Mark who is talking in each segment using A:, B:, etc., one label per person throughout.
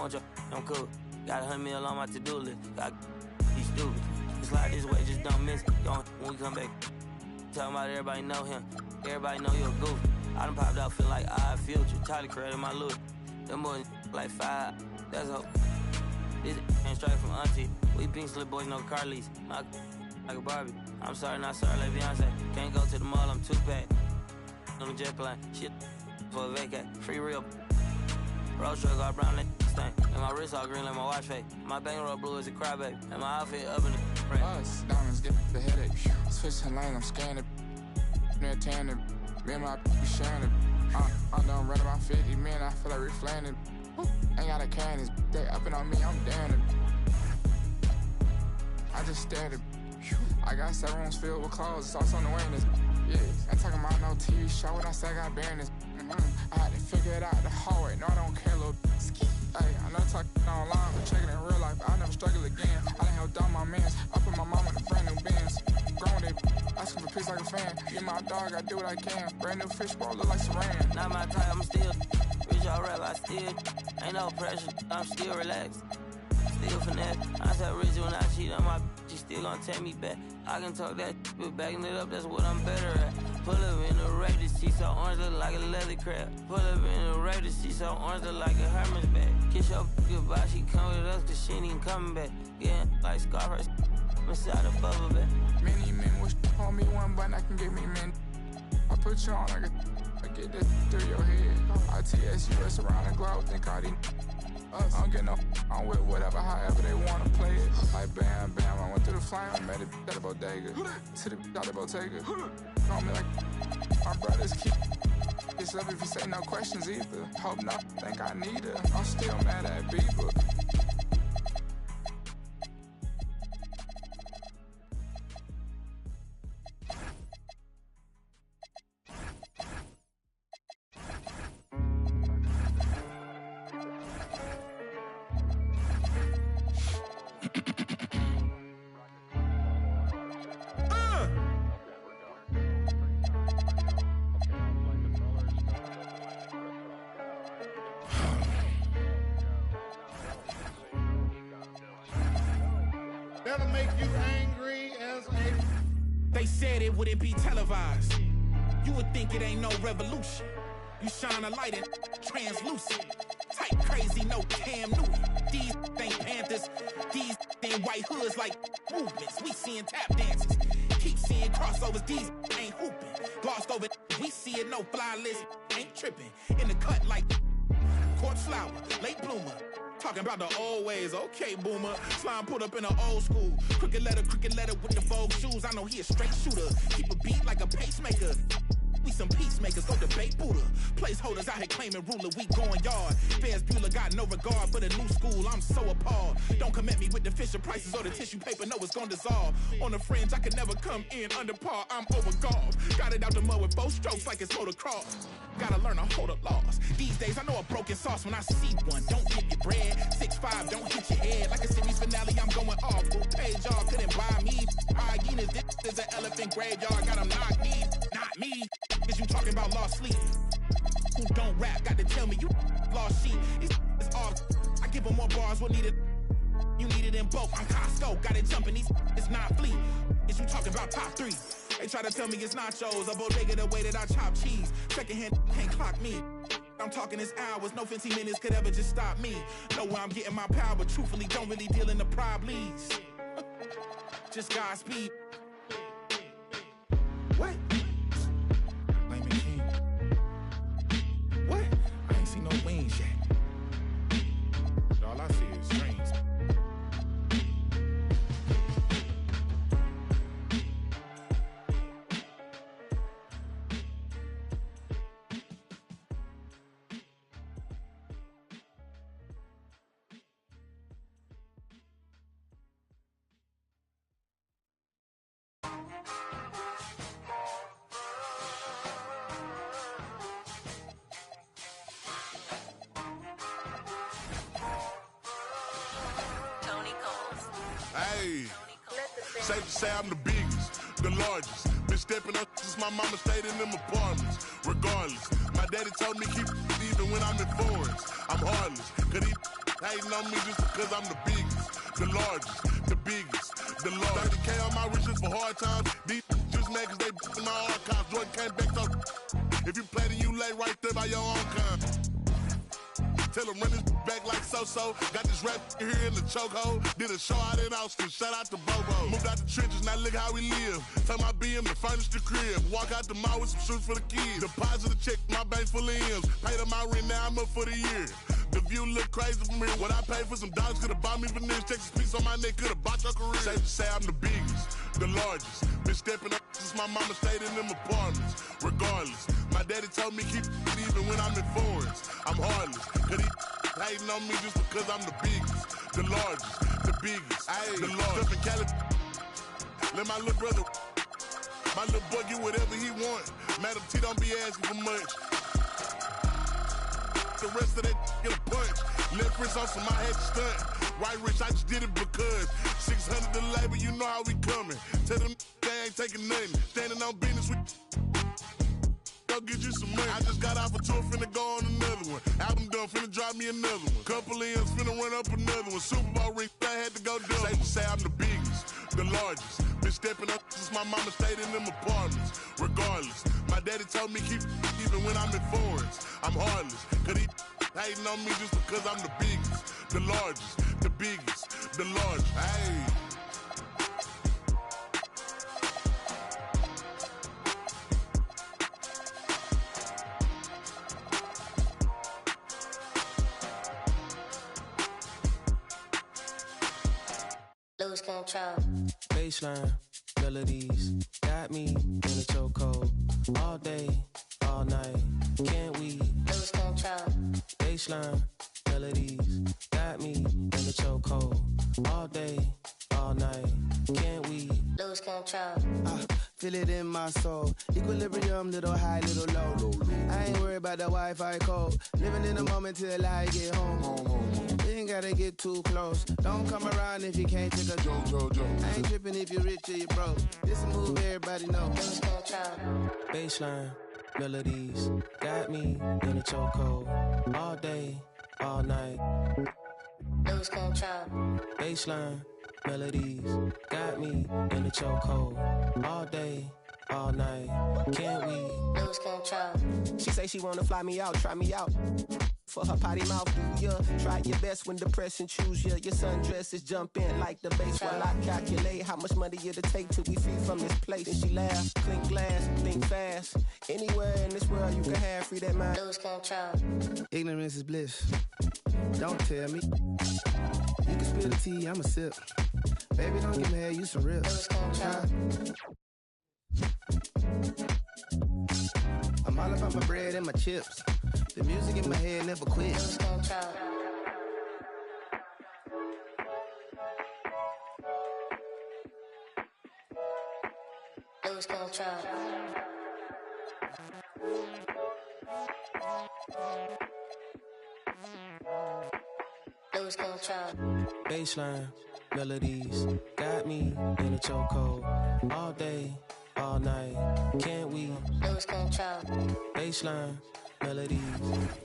A: want your I'm cool. Got 100 mil on my to-do list. He's stupid. It's like this way, just don't miss it. When we come back, talking about everybody know him. Everybody know you're a goof. I done popped out feeling like I future. Charlie created my look. Them boys like 5. That's hope. This ain't straight from auntie. We pink slip boys, no car lease. Like a Barbie. I'm sorry, not sorry, like Beyonce. Can't go to the mall, I'm 2-pack. On the jet plane, shit for a vacate. Free real. Road truck all brown like stain. And my wrist all green like my watch face. My bankroll blue as a crybaby. And my outfit up in the rain.
B: Us, diamonds get the headache. Switching lanes, I'm scanning. Near tanning. Me and my be sharing it. I'm done running my 50 men, I feel like reflating. Ain't got a can, they upping on me, I'm down it. I just stared at. I got 7 rooms filled with clothes, it's also on the witness. Yeah, ain't talking about no TV show when I say I got business. I had to figure it out the hallway, no I don't care, little ski. Hey, I know talking online, but checking in real life, I'll never struggle again. I done held down my mans, I put my mom in a brand new Benz. Grown they asking for peace like a fan. You my dog, I do what I can. Brand new Fletchboy, look like Saran.
A: Not my type, I'm still reach all rap, I still ain't no pressure, I'm still relaxed. Still finesse. I said rich when I cheat on my she still gonna take me back. I can talk that but backing it up, that's what I'm better at. Pull up in the raid, the seat so orange look like a leather crab. Pull up in the raid, the seat so orange look like a Hermes bag. Kiss your goodbye, she come with us cause she ain't even coming back. Yeah, like Scarface, inside the bubble bag.
B: Many men wish on me one button, I can get me men. I put you on like I get this through your head. I TSUS around the globe, think all these I don't get no, I'm with whatever, however they wanna play it. Like bam, bam, I went through the flame, I met it at the bodega. To the out the bodega. Call me like, my brothers keep it's up if you say no questions either. Hope not, think I need her. I'm still mad at people.
C: That'll make you angry as a...
D: They said it wouldn't be televised. You would think it ain't no revolution. You shine a light and translucent. Type crazy, no Cam Newton. These ain't Panthers. These ain't white hoods like movements. We seeing tap dances. Keep seeing crossovers. These ain't hooping. Glossed over. We see it, no fly list. Ain't tripping. In the cut like corpse flower, late bloomer. Talking about the old ways, okay, boomer. Slime put up in an old school. Crooked letter with the Vogue shoes. I know he a straight shooter. Keep a beat like a pacemaker. We some peacemakers, go debate Buddha. Placeholders out here claiming ruler, we going yard. Fairs Bueller got no regard for the new school, I'm so appalled. Don't come at me with the Fisher prices or the tissue paper, no, it's gonna dissolve. On the fringe, I could never come in under par, I'm overgolfed. Got it out the mud with 4 strokes like it's motocross. Gotta learn to hold up laws. These days, I know a broken sauce when I see one. Don't dip your bread, 6'5", don't hit your head. Like a series finale, I'm going off. Full page, y'all couldn't buy me. Hyenas, this is an elephant graveyard, got them knocked me, not me. Is you talking about lost sleep? Who don't rap, got to tell me you lost sheep. It's all, I give them more bars, what needed? You need it in bulk, I'm Costco, got it jumping, it's not fleet. Is you talking about top 3? They try to tell me it's nachos, a bodega the way that I chop cheese. Secondhand can't clock me. I'm talking this hours, no 15 minutes could ever just stop me. Know where I'm getting my power, but truthfully don't really deal in the problems. Just Godspeed. What? Blame the king. What? I ain't seen no wings yet. All I see is strings.
E: Hey, safe to say I'm the biggest, the largest. Been stepping up since my mama stayed in them apartments. Regardless, my daddy told me keep even when I'm in foreigns. I'm heartless, cause he hating on me just because I'm the biggest, the largest, the biggest, the largest. 30K on my riches for hard times. These just mad cause they in my archives. Jordan came back so if you play then you lay right there by your own kind. Tell him run his back like so-so. Got this rap here in the chokehold. Did a show out in Austin. Shout out to Bobo. Moved out the trenches, now look how we live. Tell my BM to furnish the crib. Walk out the mall with some shoes for the kids. Deposit a check, my bank full of M's. Paid on my rent, now I'm up for the year. The view look crazy from here. What I paid for some dogs could've bought me veneers. Texas piece on my neck could've bought your career. Safe to say I'm the biggest, the largest. Been stepping up since my mama stayed in them apartments. Regardless, my daddy told me keep it even when I'm in foreigns. I'm heartless, cause he hating on me just because I'm the biggest, the largest, the biggest, the largest. Up in Cali, let my little brother, my little boy get whatever he want. Madam T don't be asking for much. The rest of that get a punch. Left wrist on some I had to stunt. Right wrist, I just did it because 600 the labor, you know how we coming. Tell them they ain't taking nothing. Standing on business with go get you some money. I just got off a tour, finna go on another one. Album done, finna drop me another one. Couple M's, finna run up another one. Super Bowl ring, I had to go double. Safe to say I'm the biggest, the largest. Been stepping up since my mama stayed in them apartments. Regardless, my daddy told me keep even when I'm in foreigns. I'm heartless, cause he hating on me just because I'm the biggest, the largest, the biggest, the largest. Hey.
F: Lose control.
G: Baseline, melodies, got me in a chokehold. All day, all night, can't we?
F: Lose control.
G: Baseline, melodies, got me in a chokehold. All day, all night, can't we?
F: Lose control.
H: Feel it in my soul. Equilibrium, little high, little low. I ain't worried about the Wi-Fi code. Living in the moment till I get home. You ain't gotta get too close. Don't come around if you can't take a joke. I ain't tripping if you're rich or you broke. This a move everybody know.
F: Lose control.
G: Baseline, melodies, got me in a chokehold. All day, all night.
F: Lose control.
G: Baseline, melodies, got me in a chokehold. All day, all night, can't we?
F: Lose control.
G: She say she wanna fly me out, try me out. For her potty mouth, do ya? Try your best when depression choose ya. Your sundresses jump in like the bass while I calculate how much money it'll take till we free from this place. And she laugh, clink glass, think fast. Anywhere in this world you can have free that mind.
F: Lose control.
H: Ignorance is bliss. Don't tell me. You can spill the tea, I'ma sip. Baby, don't get mad, you some rips.
F: Lose control.
H: I'm all about my bread and my chips. The music in my head never quits.
F: Lose control. Lose control. Lose control.
G: Baseline, melodies, got me in a chokehold. All day, all night, can't we?
F: Lose control.
G: Baseline, melodies,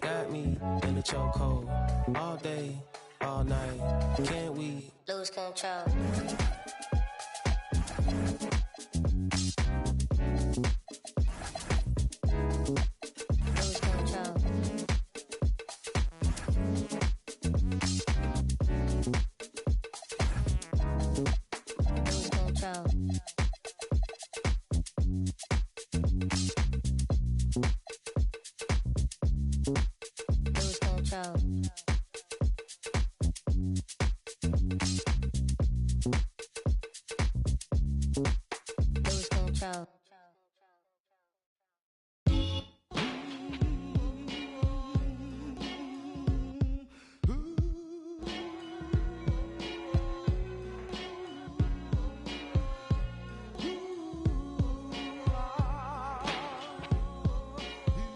G: got me in a chokehold. All day, all night, can't we?
F: Lose control. Lose control. Lose control. Lose control. Lose control.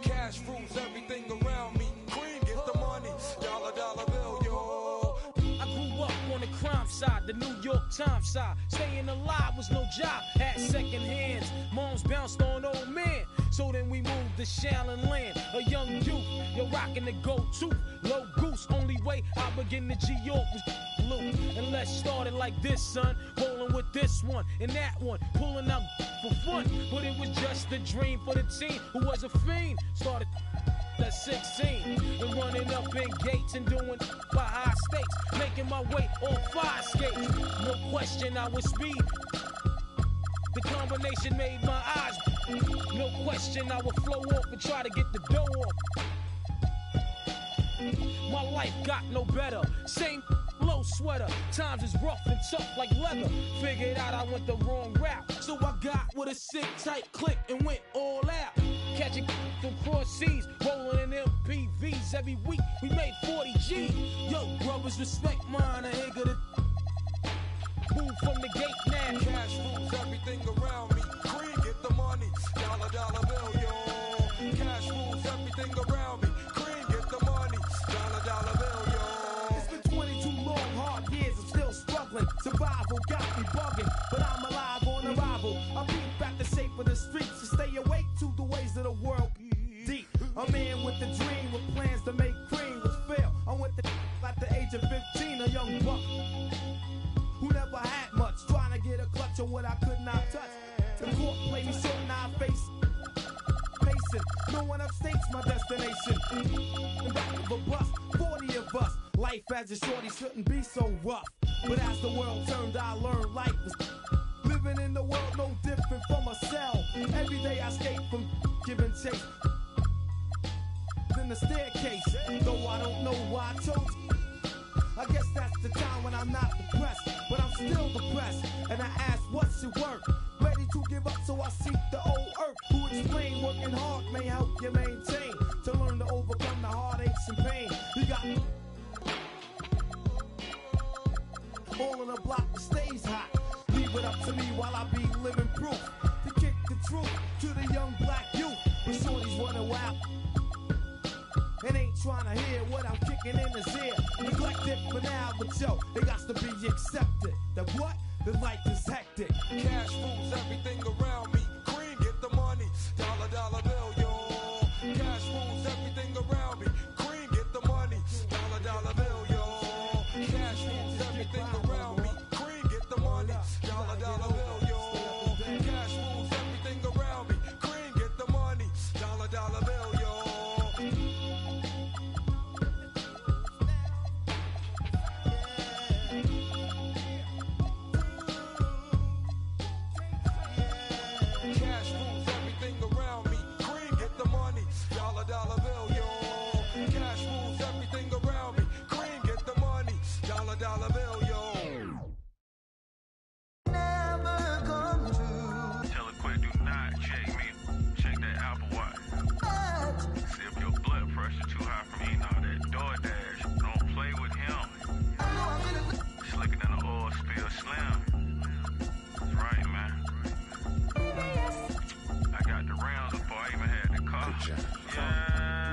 I: Cash rules everything around me. Queen, get the money. Dollar, dollar bill, yo.
J: I grew up on the crime side, the New York Times side. Staying alive was no job, had second hands. Moms bounced on old men. So then we moved to Shaolin land, a young youth. You're rocking the go-to, low goose. Only way I begin to G-York was blue. And let's start it like this, son. Rolling with this one and that one, pulling out for fun. But it was just a dream for the team who was a fiend. Started at 16 and running up in gates and doing by high stakes, making my way on 5 skates. No question I was speed. The combination made my eyes. No question I would flow off and try to get the dough off. My life got no better. Same low sweater. Times is rough and tough like leather. Figured out I went the wrong route. So I got with a sick tight click and went all out. Catching from cross seas, rolling in MPVs. Every week we made 40 G. Yo, brothers, respect mine. I ain't gonna move from the gate now.
I: Cash rules everything around me. Cream, get the money. Dollar, dollar bill, yo. Cash rules everything around me. Cream, get the money. Dollar, dollar bill, yo.
K: It's been 22 long, hard years. I'm still struggling. Survival got me bugging, but I'm alive on arrival. I beat back the shape of the streets to stay awake to the ways of the world. Deep. A man with a dream, with plans to make cream was fail. I'm with the at the age of 15, a young buck who never had much, trying to get a clutch on what I could not touch. The court played me short and I face pacing. No one upstates my destination. In back of a bus, 40 of us. Life as a shorty shouldn't be so rough. But as the world turned, I learned life was living in the world no different from a cell. Every day I escape from giving chase. In the staircase, though I don't know why I chose. I guess that's the time when I'm not depressed, but I'm still depressed. And I ask, what's your work? Ready to give up, so I seek the old earth. Who explain working hard may help you maintain, to learn to overcome the heartaches and pain. You got all in the block that stays hot. Leave it up to me while I be living proof. To kick the truth to the young black youth. When shorties running wild and ain't trying to hear what I'm kicking in his ear. Neglected for now, but yo, it got to be accepted. That what? The life is hectic.
I: Cash rules everything around me. Cream, get the money. Dollar, dollar bill, yo. Cash rules everything around me. Cream, get the money. Dollar, dollar bill, yo. Cash rules everything around me. Cream, get the money. Dollar, dollar bill, yo. Cash rules everything around me. Cream, get the money. Dollar, dollar bill, yo. Cash rules everything around me. Cream, get the money. Dollar, dollar bill, yo. Cash rules everything around me. Cream, get the money. Dollar, dollar bill, yo.
L: Never come true.
M: Tell it quick, do not check me. Check that Apple Watch. See if your blood pressure too high from eating all that DoorDash. Don't play with him. Slicker than an oil spill slam. That's right, man. I got the rounds before I even had the car. Yeah.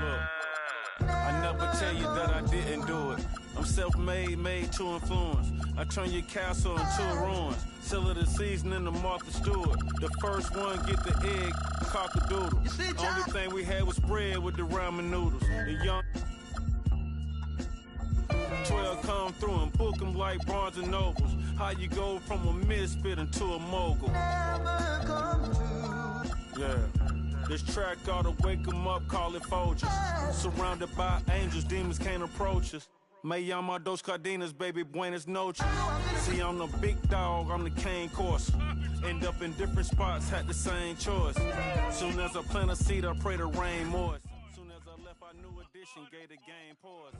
N: Look, I never tell you that I didn't do it. I'm self-made, made to influence. I turn your castle into ruins. Sell it a seasoning to Martha Stewart. The first one get the egg, cock-a-doodle. Only thing we had was bread with the ramen noodles. The young 12 come through and book them like Barnes and Nobles. How you go from a misfit into a mogul.
L: Never come true.
N: Yeah. This track ought to wake 'em up, call it Folgers. Surrounded by angels, demons can't approach us. Me llama dos cardenas, baby, buenas noches. See, I'm the big dog, I'm the cane course. End up in different spots, had the same choice. Soon as I plant a seed, I pray the rain moist. Soon as I left, our new edition gave the game pause.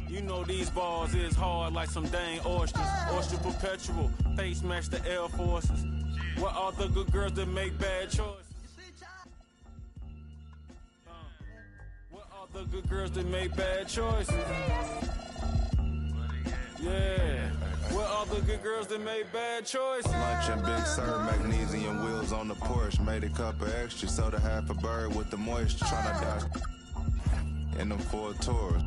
N: You know these bars is hard like some dang oysters. Oyster perpetual, face match the Air Forces. What are the good girls that make bad choices? What are the good girls that make bad choices? Yeah. What are the good girls that made bad choices?
O: Lunch and Big Sur, magnesium wheels on the Porsche. Made a cup of extra, soda half a bird with the moisture. Tryna dodge in them 4 tours.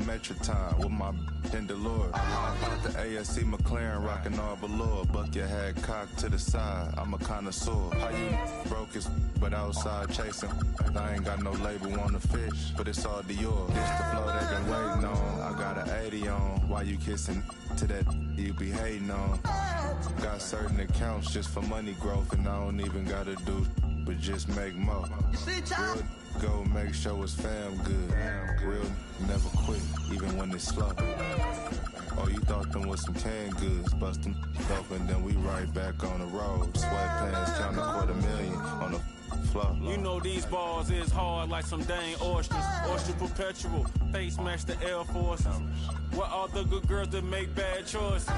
O: a Metro time with my in Delore. I hop out the ASC McLaren, rockin' all velour. Buck your head cocked to the side, I'm a connoisseur. How you broke his but outside chasing? I ain't got no label on the fish, but it's all Dior. This the flow they been waiting on. I got an 80 on. Why you kissing to that you be hating on? Got certain accounts just for money growth, and I don't even gotta do but just make more. Real go make sure it's fam good. Real never quit, even when it's slow. Oh, you thought them was some canned goods, bust them up and then we right back on the road. Sweatpants, count $250,000 on the floor.
N: You know these bars is hard like some dang oysters. Oyster perpetual, face match the Air Forces. What are the good girls that make bad choices?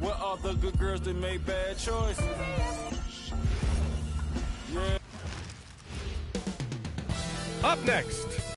N: What are the good girls that make bad choices? Yeah.
P: Up next.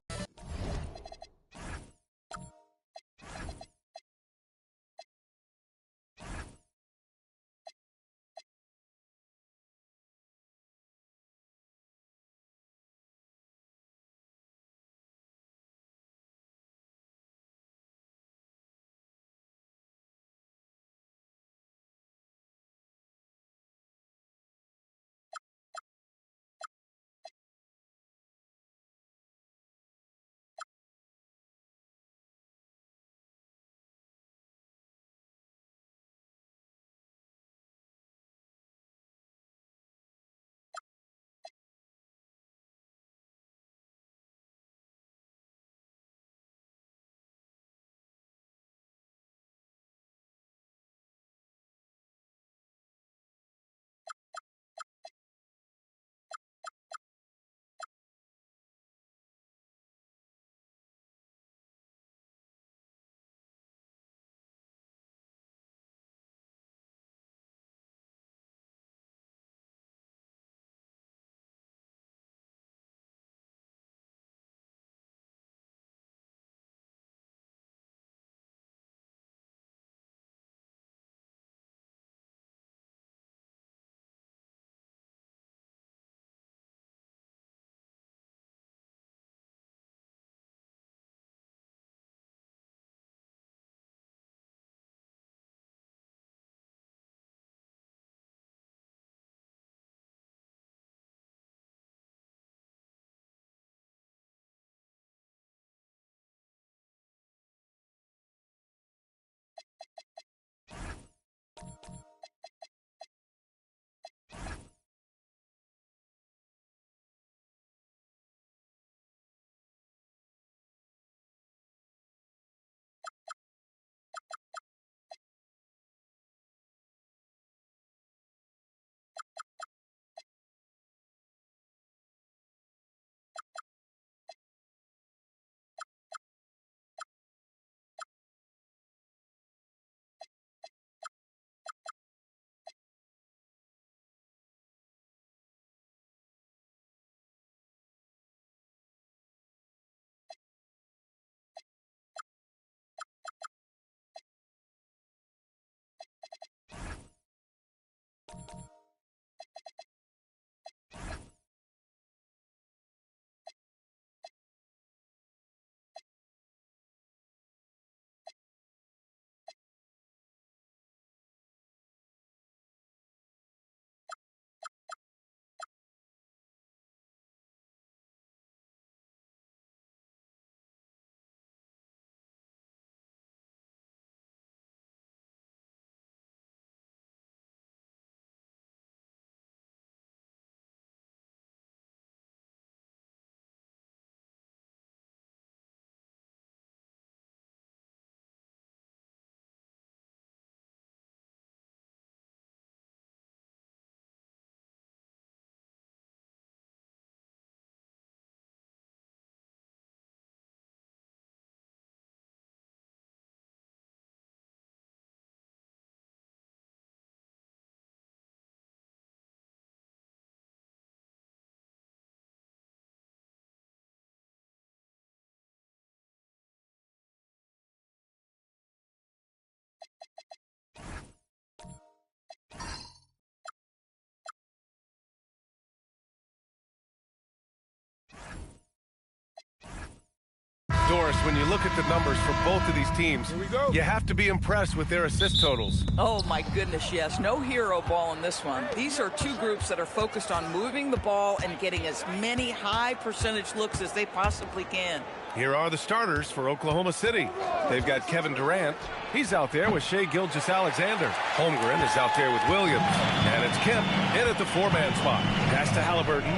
P: Doris, when you look at the numbers for both of these teams, you have to be impressed with their assist totals.
Q: Oh, my goodness, yes. No hero ball in this one. These are two groups that are focused on moving the ball and getting as many high percentage looks as they possibly can.
P: Here are the starters for Oklahoma City. They've got Kevin Durant. He's out there with Shai Gilgeous-Alexander. Holmgren is out there with Williams. And it's Kemp in at the four-man spot. Pass to Halliburton.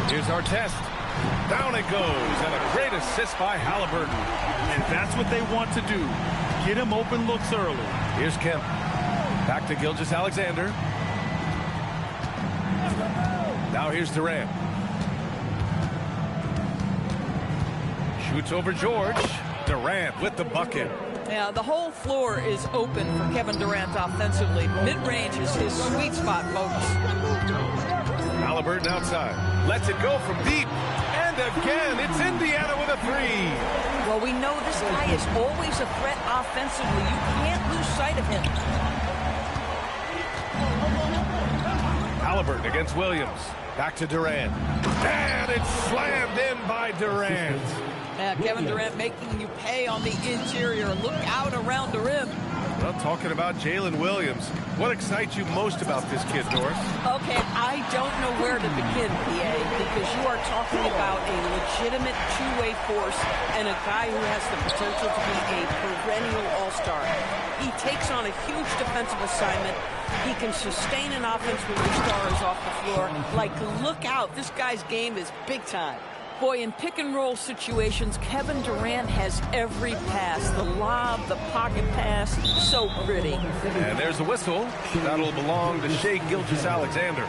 P: Here's our test. Down it goes, and a great assist by Halliburton.
R: And that's what they want to do. Get him open looks early.
P: Here's Kemp. Back to Gilgeous-Alexander. Now here's Durant. Shoots over George. Durant with the bucket.
Q: Yeah, the whole floor is open for Kevin Durant offensively. Mid-range is his sweet spot, folks.
P: Halliburton outside. Lets it go from deep. And again, it's Indiana with a three.
Q: Well, we know this guy is always a threat offensively. You can't lose sight of him.
P: Halliburton against Williams. Back to Durant. And it's slammed in by Durant.
Q: Yeah, Kevin Durant making you pay on the interior. Look out around the rim.
P: Well, talking about Jalen Williams, what excites you most about this kid, Doris?
Q: Okay, I don't know where to begin, PA, because you are talking about a legitimate two-way force and a guy who has the potential to be a perennial all-star. He takes on a huge defensive assignment. He can sustain an offense when your star is off the floor. Like, look out. This guy's game is big time. Boy, in pick-and-roll situations, Kevin Durant has every pass. The lob, the pocket pass, so pretty.
P: And there's a whistle. That'll belong to Shai Gilgeous-Alexander.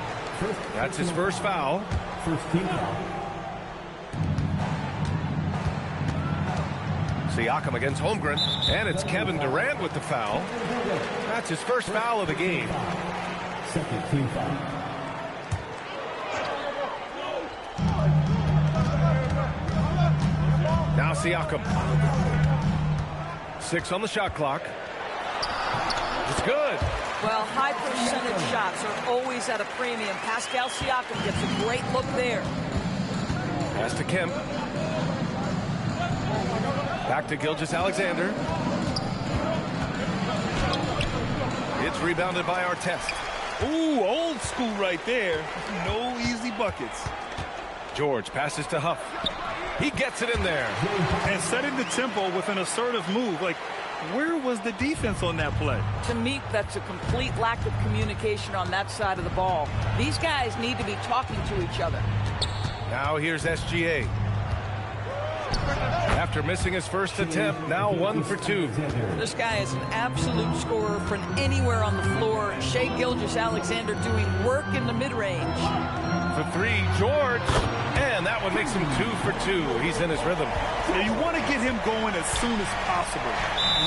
P: That's his first foul.
S: First team foul.
P: Siakam against Holmgren. And it's Kevin Durant with the foul. That's his first foul of the game.
S: Second team foul.
P: Now Siakam. 6 on the shot clock. It's good.
Q: Well, high percentage shots are always at a premium. Pascal Siakam gets a great look there.
P: Pass to Kemp. Back to Gilgeous-Alexander. It's rebounded by Artest.
R: Ooh, old school right there. No easy buckets.
P: George passes to Huff. He gets it in there.
R: And setting the tempo with an assertive move. Like, where was the defense on that play?
Q: To me, that's a complete lack of communication on that side of the ball. These guys need to be talking to each other.
P: Now here's SGA. After missing his first attempt, now 1 for 2.
Q: This guy is an absolute scorer from anywhere on the floor. Shai Gilgeous-Alexander doing work in the mid-range.
P: For 3, George. And that one makes him 2 for 2. He's in his rhythm.
R: Yeah, you want to get him going as soon as possible.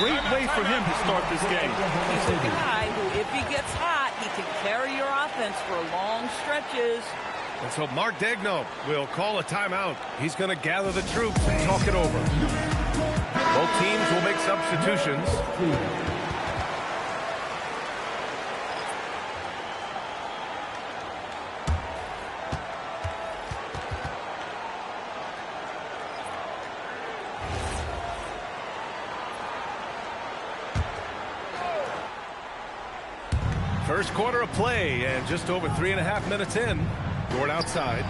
R: Great way for him to start this game.
Q: He's a guy who, if he gets hot, he can carry your offense for long stretches.
P: And so Mark Daigneault will call a timeout. He's going to gather the troops and talk it over. Both teams will make substitutions. First quarter of play, and just over 3.5 minutes in. Gord outside.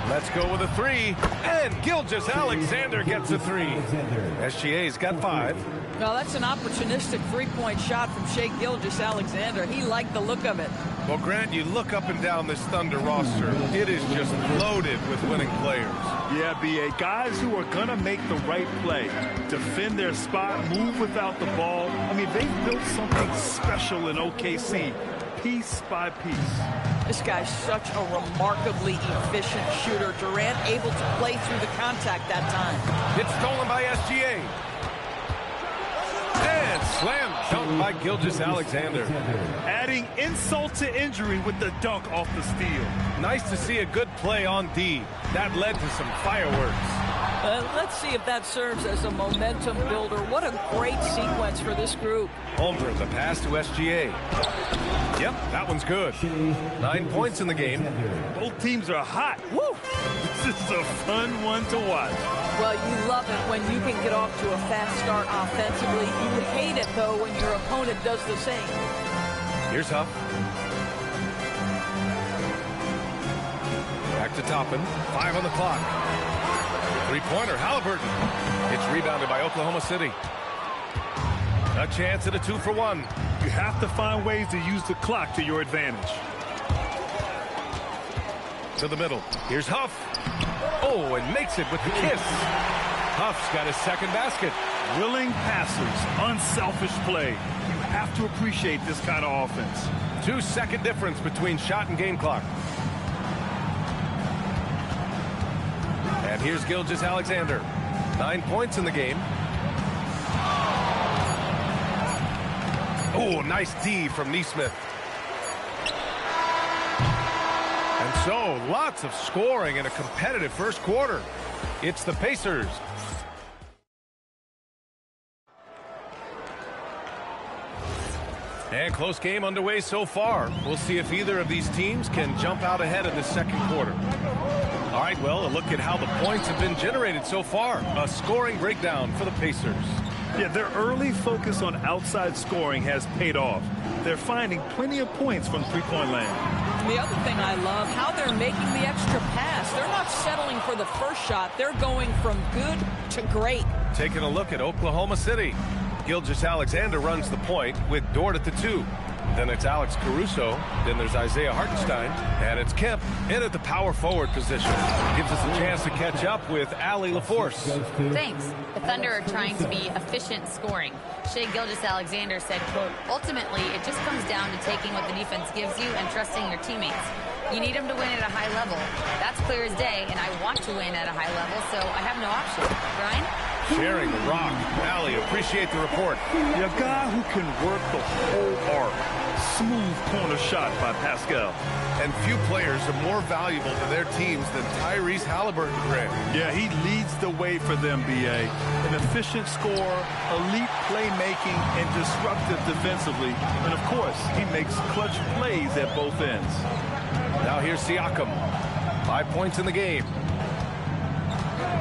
P: Let's go with a 3. And Gilgeous-Alexander gets a 3. SGA's got 5.
Q: Well, that's an opportunistic three-point shot from Shai Gilgeous-Alexander. He liked the look of it.
P: Well, Grant, you look up and down this Thunder roster. It is just loaded with winning players.
R: Yeah, B.A. Guys who are going to make the right play, defend their spot, move without the ball. I mean, they've built something special in OKC, piece by piece.
Q: This guy's such a remarkably efficient shooter. Durant able to play through the contact that time.
P: It's stolen by SGA. And slam dunk by Gilgeous-Alexander.
R: Adding insult to injury with the dunk off the steal.
P: Nice to see a good play on D. That led to some fireworks.
Q: Let's see if that serves as a momentum builder. What a great sequence for this group.
P: Holmgren, the pass to SGA. Yep, that one's good. 9 points in the game.
R: Both teams are hot. Woo! This is a fun one to watch.
Q: Well, you love it when you can get off to a fast start offensively. You would hate it, though, when your opponent does the same.
P: Here's Huff. Back to Toppin. 5 on the clock. Three-pointer, Halliburton. It's rebounded by Oklahoma City. A chance at a 2-for-1.
R: You have to find ways to use the clock to your advantage.
P: To the middle. Here's Huff. Oh, and makes it with the kiss. Huff's got his second basket.
R: Willing passes, unselfish play. You have to appreciate this kind of offense.
P: 2-second difference between shot and game clock. And here's Gilgeous-Alexander. 9 points in the game. Oh, nice D from Neesmith. And so, lots of scoring in a competitive first quarter. It's the Pacers. And close game underway so far. We'll see if either of these teams can jump out ahead in the second quarter. All right, well, a look at how the points have been generated so far. A scoring breakdown for the Pacers.
R: Yeah, their early focus on outside scoring has paid off. They're finding plenty of points from three-point land.
Q: The other thing I love, how they're making the extra pass. They're not settling for the first shot. They're going from good to great.
P: Taking a look at Oklahoma City. Gilgeous-Alexander runs the point with Dort at the 2. Then it's Alex Caruso. Then there's Isaiah Hartenstein. And it's Kemp in at the power forward position. Gives us a chance to catch up with Allie LaForce.
T: Thanks. The Thunder are trying to be efficient scoring. Shai Gilgeous-Alexander said, quote, ultimately, it just comes down to taking what the defense gives you and trusting your teammates. You need them to win at a high level. That's clear as day, and I want to win at a high level, so I have no option. Brian?
P: Sharing the rock. Allie, appreciate the report.
R: A guy who can work the whole arc. Smooth corner shot by Pascal.
P: And few players are more valuable to their teams than Tyrese Halliburton, Greg.
R: Yeah, he leads the way for them, B.A. An efficient scorer, elite playmaking, and disruptive defensively. And, of course, he makes clutch plays at both ends.
P: Now here's Siakam. 5 points in the game.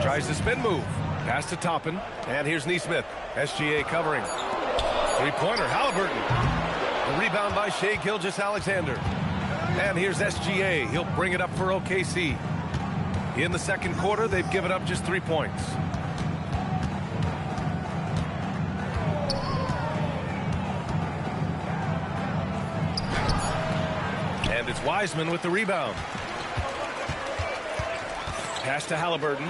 P: Tries the spin move. Pass to Toppin. And here's Neesmith. SGA covering. Three-pointer, Halliburton. A rebound by Shai Gilgeous-Alexander. And here's SGA. He'll bring it up for OKC. In the second quarter, they've given up just 3 points. And it's Wiseman with the rebound. Pass to Halliburton.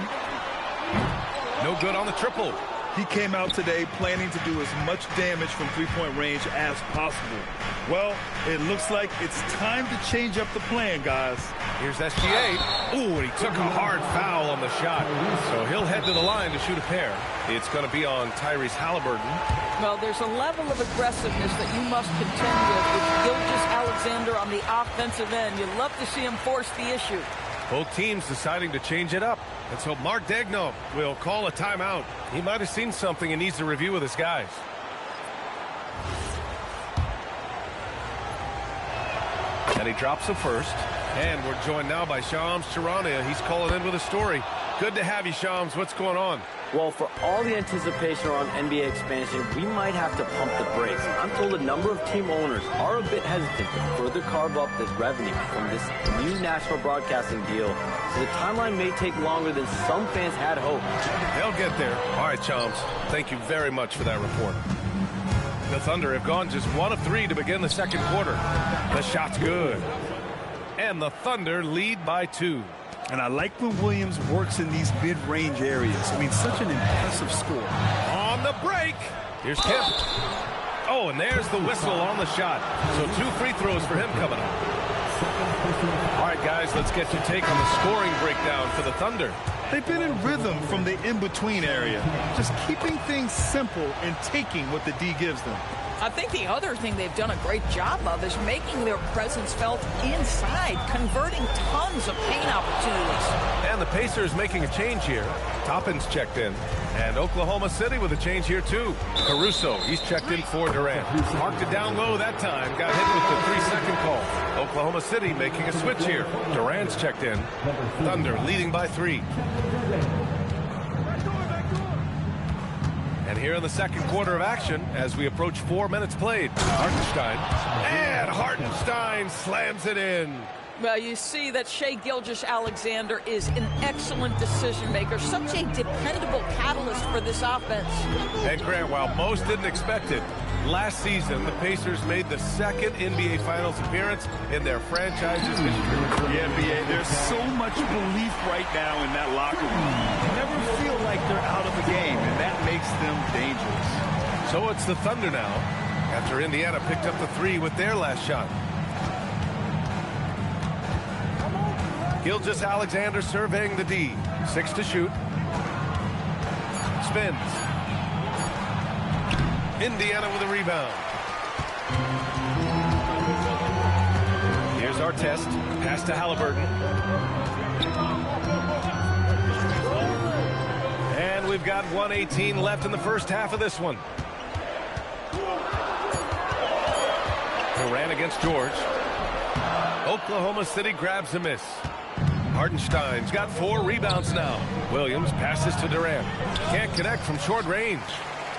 P: No good on the triple.
R: He came out today planning to do as much damage from three-point range as possible. Well, it looks like it's time to change up the plan, guys.
P: Here's SGA. Ooh, and he took a hard foul on the shot. So he'll head to the line to shoot a pair. It's going to be on Tyrese Halliburton.
Q: Well, there's a level of aggressiveness that you must contend with Gilgeous-Alexander on the offensive end. You love to see him force the issue.
P: Both teams deciding to change it up. Let's hope Mark Daigneault will call a timeout. He might have seen something and needs to review with his guys. And he drops the first. And we're joined now by Shams Charania. He's calling in with a story. Good to have you, Shams. What's going on?
U: Well, for all the anticipation around NBA expansion, we might have to pump the brakes. I'm told a number of team owners are a bit hesitant to further carve up this revenue from this new national broadcasting deal, so the timeline may take longer than some fans had hoped.
P: They'll get there. All right, Chums. Thank you very much for that report. The Thunder have gone just 1 of 3 to begin the second quarter. The shot's good. And the Thunder lead by 2.
R: And I like when Williams works in these mid-range areas. I mean, such an impressive score.
P: On the break. Here's Kemp. Oh, and there's the whistle on the shot. So 2 free throws for him coming up. All right, guys, let's get your take on the scoring breakdown for the Thunder.
R: They've been in rhythm from the in-between area. Just keeping things simple and taking what the D gives them.
Q: I think the other thing they've done a great job of is making their presence felt inside, converting tons of paint opportunities.
P: And the Pacers making a change here. Toppin's checked in. And Oklahoma City with a change here, too. Caruso, he's checked in for Durant. Marked it down low that time. Got hit with the 3-second call. Oklahoma City making a switch here. Durant's checked in. Thunder leading by 3. And here in the second quarter of action, as we approach 4 minutes played, Hartenstein. And Hartenstein slams it in.
Q: Well, you see that Shai Gilgeous-Alexander is an excellent decision maker, such a dependable catalyst for this offense.
P: And Grant, while most didn't expect it, last season the Pacers made the second NBA Finals appearance in their franchise's history.
R: Yeah, B.A., there's so much belief right now in that locker room. You never feel like they're out of the game, and that makes them dangerous.
P: So it's the Thunder now, after Indiana picked up the 3 with their last shot. Gilgeous-Alexander surveying the D. 6 to shoot. Spins. Indiana with a rebound. Here's our test. Pass to Halliburton. And we've got 1:18 left in the first half of this one. Durant against George. Oklahoma City grabs a miss. Hartenstein's got 4 rebounds now. Williams passes to Durant. Can't connect from short range.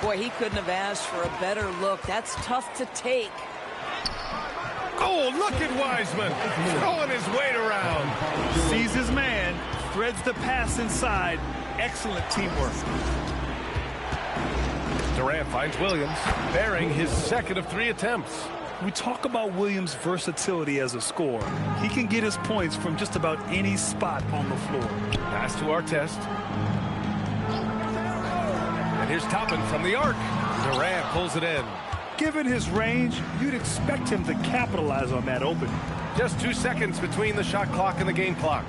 Q: Boy, he couldn't have asked for a better look. That's tough to take.
P: Oh, look at Wiseman throwing his weight around.
R: Sees his man, threads the pass inside. Excellent teamwork.
P: Durant finds Williams, bearing his second of 3 attempts.
R: We talk about Williams' versatility as a scorer. He can get his points from just about any spot on the floor.
P: Pass to Artest. And here's Toppin from the arc. Durant pulls it in.
R: Given his range, you'd expect him to capitalize on that opening.
P: Just 2 seconds between the shot clock and the game clock.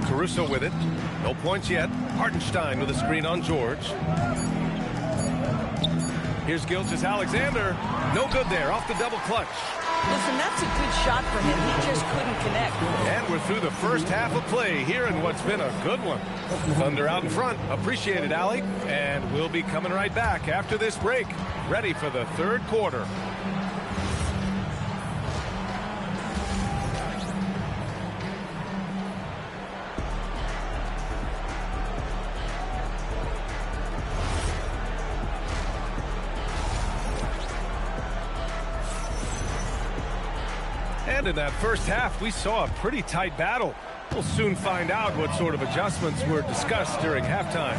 P: Caruso with it. No points yet. Hartenstein with a screen on George. Here's Gilgeous-Alexander. No good there. Off the double clutch.
Q: Listen, that's a good shot for him. He just couldn't connect.
P: And we're through the first half of play here in what's been a good one. Thunder out in front. Appreciate it, Allie. And we'll be coming right back after this break. Ready for the third quarter. And in that first half, we saw a pretty tight battle. We'll soon find out what sort of adjustments were discussed during halftime.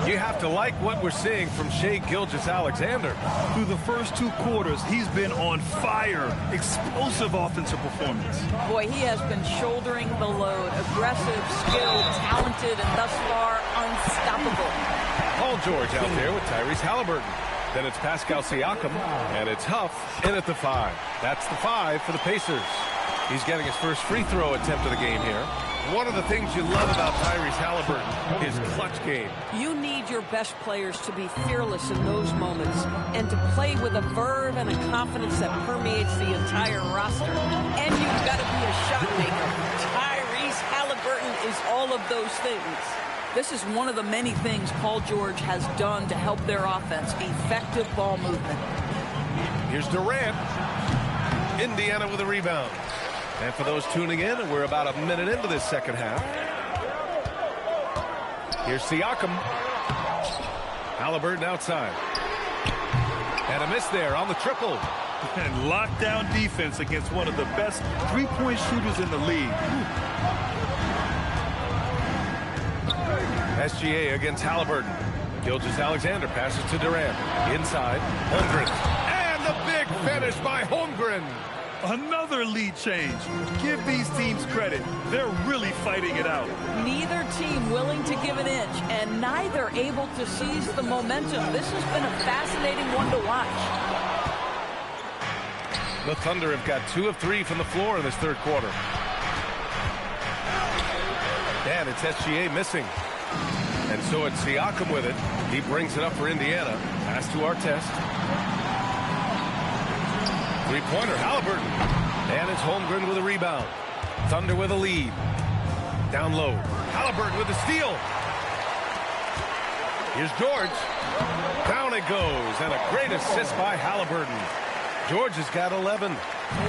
P: You have to like what we're seeing from Shai Gilgeous-Alexander.
R: Through the first 2 quarters, he's been on fire. Explosive offensive performance.
Q: Boy, he has been shouldering the load. Aggressive, skilled, talented, and thus far unstoppable.
P: Paul George out there with Tyrese Halliburton. Then it's Pascal Siakam, and it's Huff in at the 5. That's the 5 for the Pacers. He's getting his first free throw attempt of the game here. One of the things you love about Tyrese Halliburton, his clutch game.
Q: You need your best players to be fearless in those moments and to play with a verve and a confidence that permeates the entire roster. And you've got to be a shot maker. Tyrese Halliburton is all of those things. This is one of the many things Paul George has done to help their offense. Effective ball movement.
P: Here's Durant. Indiana with a rebound. And for those tuning in, we're about a minute into this second half. Here's Siakam. Halliburton outside. And a miss there on the triple.
R: And lockdown defense against one of the best 3-point shooters in the league.
P: SGA against Halliburton. Gilgeous-Alexander passes to Durant. Inside, Holmgren. And the big finish by Holmgren.
R: Another lead change. Give these teams credit. They're really fighting it out.
Q: Neither team willing to give an inch, and neither able to seize the momentum. This has been a fascinating one to watch.
P: The Thunder have got 2 of 3 from the floor in this third quarter. And it's SGA missing. And so it's Siakam with it. He brings it up for Indiana. Pass to Artest. Three-pointer, Halliburton. And it's Holmgren with a rebound. Thunder with a lead. Down low. Halliburton with the steal. Here's George. Down it goes, and a great assist by Halliburton. George has got 11.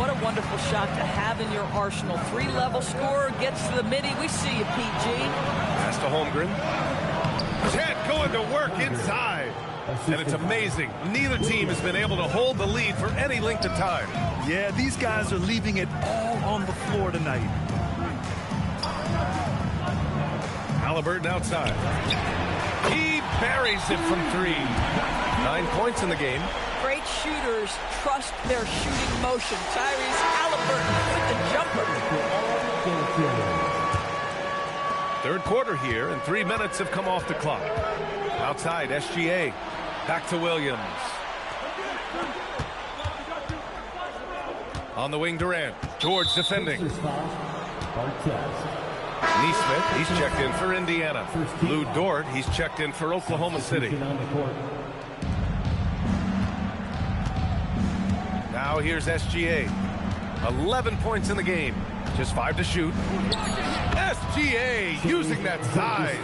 Q: What a wonderful shot to have in your arsenal. 3-level scorer, gets to the midi. We see you, PG.
P: Pass to Holmgren. Chet going to work inside. And it's amazing. Neither team has been able to hold the lead for any length of time.
R: Yeah, these guys are leaving it all on the floor tonight.
P: Halliburton outside. He buries it from 3. 9 points in the game.
Q: Great shooters trust their shooting motion. Tyrese Halliburton with the jumper.
P: Third quarter here, and 3 minutes have come off the clock. Outside, SGA. Back to Williams. On the wing, Durant. George defending. Neesmith, he's checked in for Indiana. Lou Dort, he's checked in for Oklahoma City. Now here's SGA. 11 points in the game. Just 5 to shoot. SGA using that size.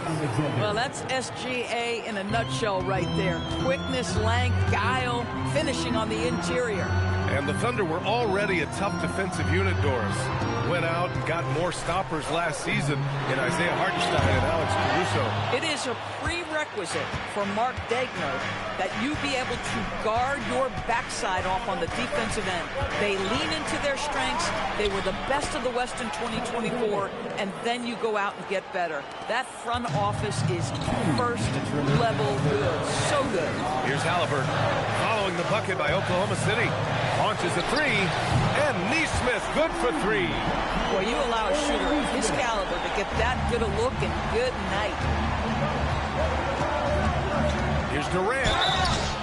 Q: Well, that's SGA in a nutshell right there. Quickness, length, guile, finishing on the interior.
P: And the Thunder were already a tough defensive unit, Doris. Went out and got more stoppers last season in Isaiah Hartenstein and Alex Caruso.
Q: It is a prerequisite for Mark Daigneault that you be able to guard your backside off on the defensive end. They lean into their strengths. They were the best of the West in 2024, and then you go out and get better. That front office is first level good. So good.
P: Here's Halliburton following the bucket by Oklahoma City. Launches a 3, and Neesmith good for 3.
Q: Well, you allow a shooter of his caliber to get that good a look, and good night.
P: Here's Durant,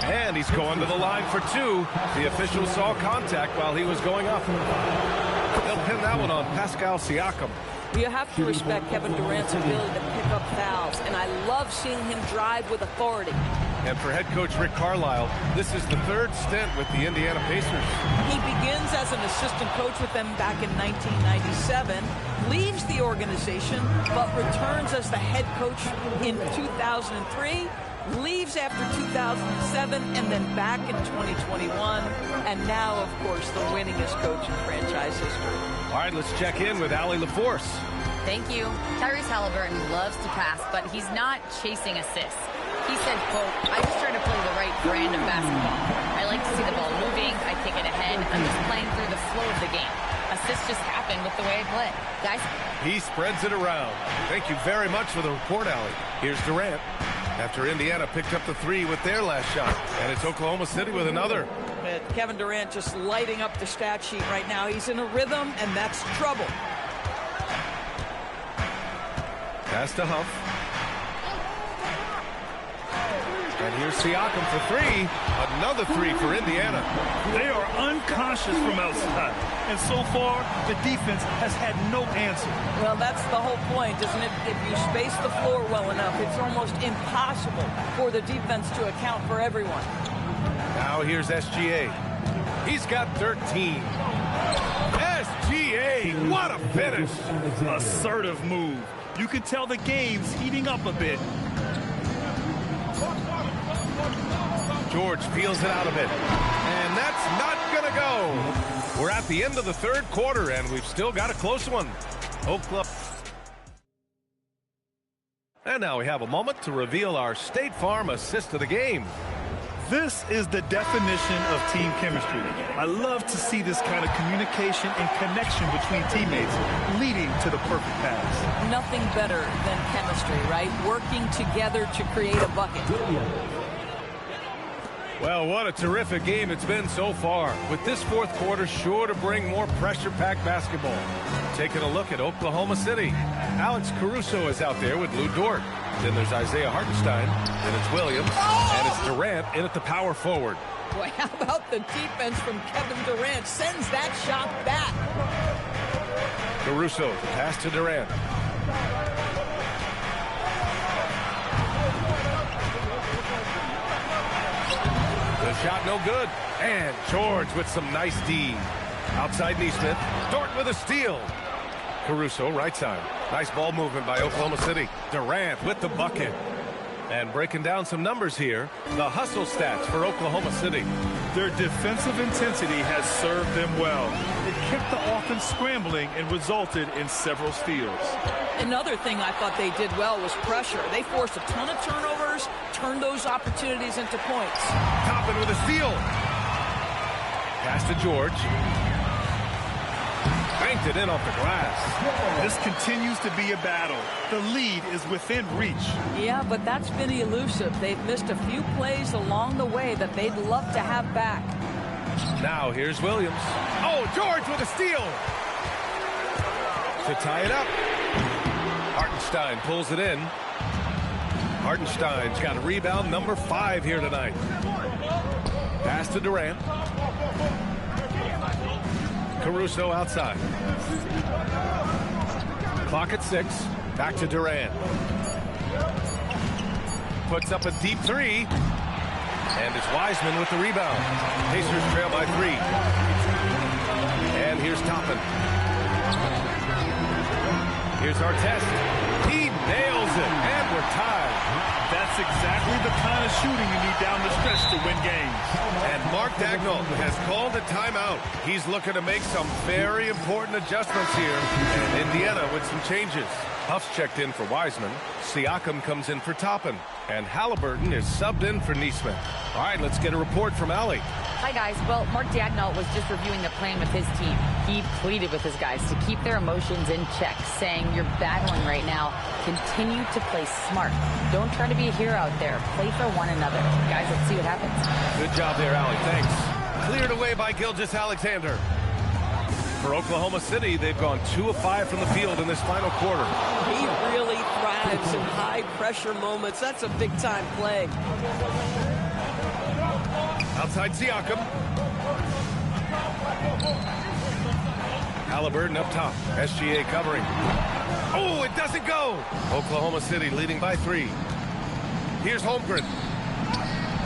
P: and he's going to the line for 2. The official saw contact while he was going up. They'll pin that one on Pascal Siakam.
Q: You have to respect Kevin Durant's ability to pick up fouls, and I love seeing him drive with authority.
P: And for head coach Rick Carlisle, this is the 3rd stint with the Indiana Pacers.
Q: He begins as an assistant coach with them back in 1997, leaves the organization, but returns as the head coach in 2003, leaves after 2007, and then back in 2021, and now, of course, the winningest coach in franchise history.
P: All right, let's check in with Allie LaForce.
T: Thank you. Tyrese Halliburton loves to pass, but he's not chasing assists. He said, quote, I just try to play the right brand of basketball. I like to see the ball moving. I kick it ahead. I'm just playing through the flow of the game. Assists just happen with the way I play. Guys?
P: He spreads it around. Thank you very much for the report, Allie. Here's Durant. After Indiana picked up the 3 with their last shot. And it's Oklahoma City with another.
Q: Kevin Durant just lighting up the stat sheet right now. He's in a rhythm, and that's trouble.
P: Pass to Huff. And here's Siakam for 3. Another 3 for Indiana.
R: They are unconscious from outside. And so far, the defense has had no answer.
Q: Well, that's the whole point, isn't it? If you space the floor well enough, it's almost impossible for the defense to account for everyone.
P: Now here's SGA. He's got 13. SGA, what a finish.
R: Assertive move. You can tell the game's heating up a bit.
P: George peels it out a bit. And that's not going to go. We're at the end of the 3rd quarter, and we've still got a close one. Oklahoma. And now we have a moment to reveal our State Farm assist of the game.
R: This is the definition of team chemistry. I love to see this kind of communication and connection between teammates leading to the perfect pass.
Q: Nothing better than chemistry, right? Working together to create a bucket.
P: Well, what a terrific game it's been so far, with this 4th quarter sure to bring more pressure-packed basketball. Taking a look at Oklahoma City. Alex Caruso is out there with Lou Dort. Then there's Isaiah Hartenstein. Then it's Williams. And it's Durant in at the power forward.
Q: Boy, how about the defense from Kevin Durant? Sends that shot back.
P: Caruso, pass to Durant. The shot no good. And George with some nice D. Outside Neesmith. Dort with a steal. Caruso right side. Nice ball movement by Oklahoma City. Durant with the bucket. And breaking down some numbers here, the hustle stats for Oklahoma City.
R: Their defensive intensity has served them well. It kept the offense scrambling and resulted in several steals.
Q: Another thing I thought they did well was pressure. They forced a ton of turnovers, turned those opportunities into points.
P: Toppin with a steal. Pass to George. Banked it in off the glass.
R: This continues to be a battle. The lead is within reach.
Q: Yeah, but that's been elusive. They've missed a few plays along the way that they'd love to have back.
P: Now here's Williams. Oh, George with a steal. To tie it up. Hartenstein pulls it in. Hartenstein's got a rebound, number 5 here tonight. Pass to Durant. Caruso outside. Clock at 6. Back to Durant. Puts up a deep 3. And it's Wiseman with the rebound. Pacers trail by 3. And here's Toppin. Here's Artest. He nails it. And we're tied.
R: That's exactly the kind of shooting you need down the stretch to win games.
P: And Mark Daigneault has called a timeout. He's looking to make some very important adjustments here. And Indiana with some changes. Huff's checked in for Wiseman. Siakam comes in for Toppin. And Halliburton is subbed in for Neesmith. All right, let's get a report from Allie.
T: Hi, guys. Well, Mark Daigneault was just reviewing the plan with his team. He pleaded with his guys to keep their emotions in check, saying, you're battling right now. Continue to play smart. Don't try to be a hero out there. Play for one another. Guys, let's see what happens.
P: Good job there, Allie. Thanks. Cleared away by Gilgeous-Alexander. For Oklahoma City, they've gone 2 of 5 from the field in this final quarter.
Q: He really thrives in high-pressure moments. That's a big-time play.
P: Outside Siakam. Halliburton up top. SGA covering. Oh, it doesn't go. Oklahoma City leading by 3. Here's Holmgren.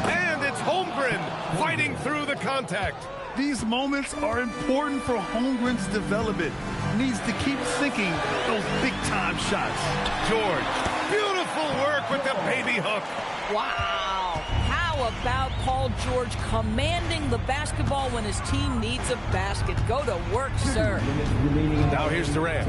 P: And it's Holmgren fighting through the contact.
R: These moments are important for Holmgren's development. Needs to keep sinking those big-time shots.
P: George, beautiful work with the baby hook.
Q: Wow. How about Paul George commanding the basketball when his team needs a basket? Go to work, sir.
P: Now here's Durant.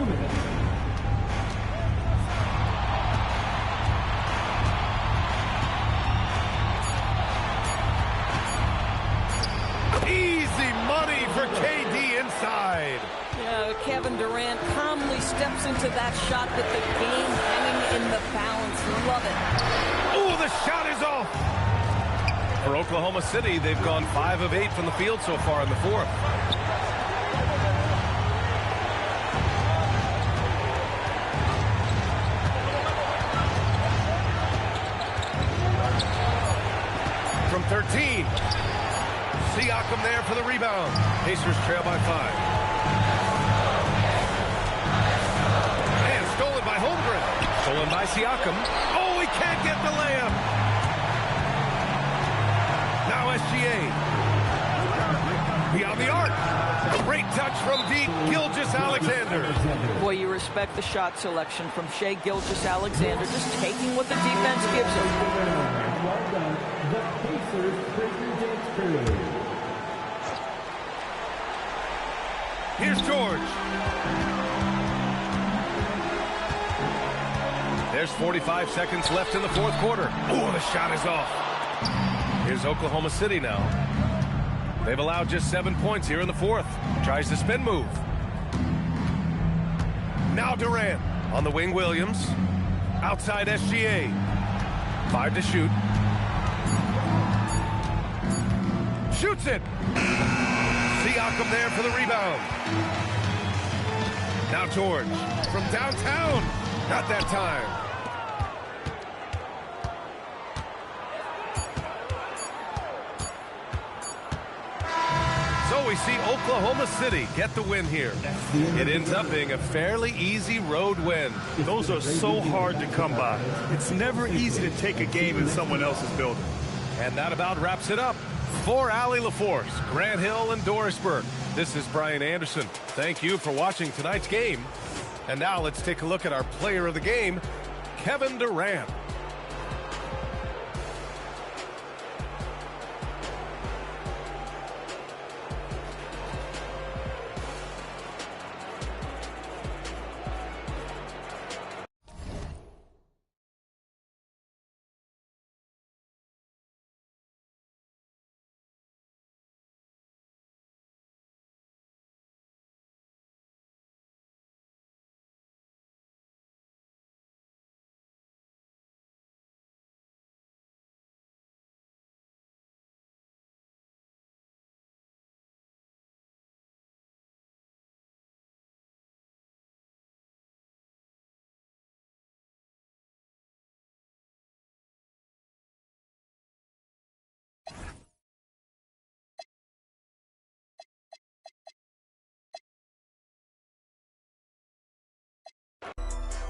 P: Easy money for KD inside.
Q: Yeah, Kevin Durant calmly steps into that shot with the game hanging in the balance. Love it.
P: Oh, the shot is off. For Oklahoma City, they've gone 5 of 8 from the field so far in the 4th. From 13. Siakam there for the rebound. Pacers trail by 5. And stolen by Holmgren. Stolen by Siakam. Oh, he can't get the layup. Now SGA. Beyond the arc. Great touch from deep. Gilgeous-Alexander.
Q: Boy, you respect the shot selection from Shai Gilgeous-Alexander. Just taking what the defense gives him.
S: Well done. The Pacers prisoner experience.
P: Here's George. There's 45 seconds left in the 4th quarter. Oh, the shot is off. Here's Oklahoma City now. They've allowed just 7 points here in the 4th. Tries the spin move. Now Durant. On the wing, Williams. Outside SGA. 5 to shoot. Shoots it. Siakam there for the rebound. Now George from downtown. Not that time. So we see Oklahoma City get the win here. It ends up being a fairly easy road win.
R: Those are so hard to come by. It's never easy to take a game in someone else's building.
P: And that about wraps it up. For Allie LaForce, Grant Hill, and Dorisburg, this is Brian Anderson. Thank you for watching tonight's game. And now let's take a look at our player of the game, Kevin Durant.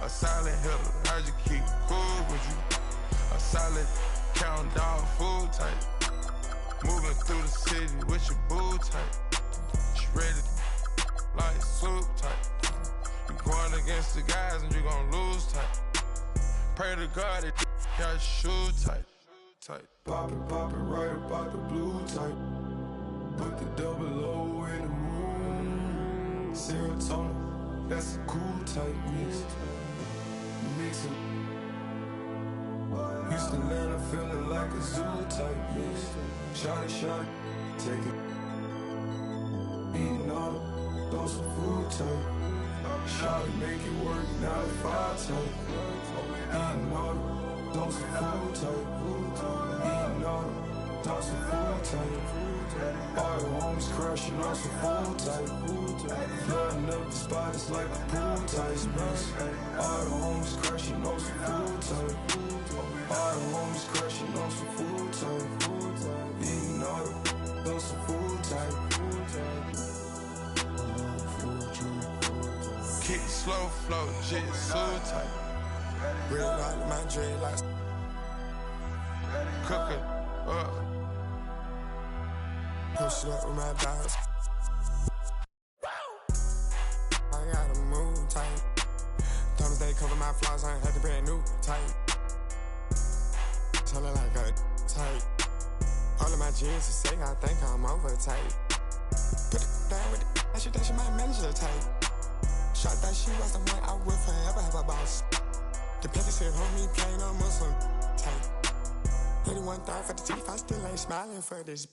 B: A silent hitter, I just keep cool with you. A solid count dog, full type. Moving through the city with your boo type. She ready like soup type. You going against the guys and you gon' lose type. Pray to God that got your shoe tight.
A: Poppin', right about the blue type. Put the double O in the moon. Serotonin, that's a cool type mix. Mixin'. Houston, Atlanta, feeling like a zoo type mix. Shot, take it. Eating all those some food type. Shot it, make it work, now it's 5 type. Eating all those some food type. Eating all those some food type. All the homies crashing on some food type. Flooding up the spot, it's like a pool type mix. All the homies crashing on some food type. All the homies crashing on some food type. Eating all those some food type.
B: Kick slow flow, jit so tight.
A: Red light in my dreadlocks.
B: Cooking up.
A: Push up with my dogs. I gotta move tight. Thomas they cover my flaws, I ain't had to brand new tight. Tell her like a tight. All of my jeans to say I think I'm over tight. Put it down with it, I should think she might manage her tight. Shot that she was the one I will forever have a boss. The paper said, homie, plain on Muslim tight. 81 for the teeth, I still ain't smiling for this.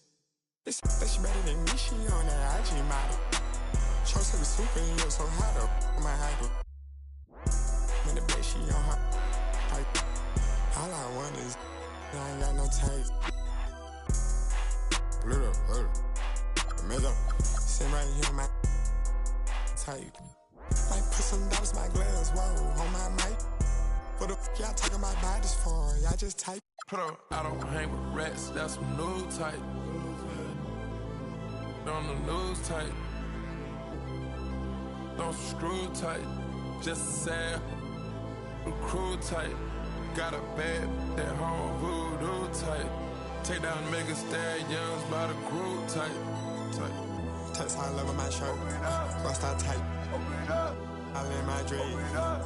A: This that she better than me, she on that IG model. Show said we superhero, so how the my hyper. When the bitch, she on her type. All I want is, I ain't got no type. Little, the middle, sit right here on my type. Might put some dollars in my gloves, whoa, on my mic. What the f y'all talking about bodies for? Y'all just type.
B: Put up, I don't hang with rats, that's some new type. On the news type. Don't screw tight. Just a sad crew type. Got a bad that home voodoo type. Take down mega stallions by the group type.
A: Text high level my shirt. Rasta type. I in my dream.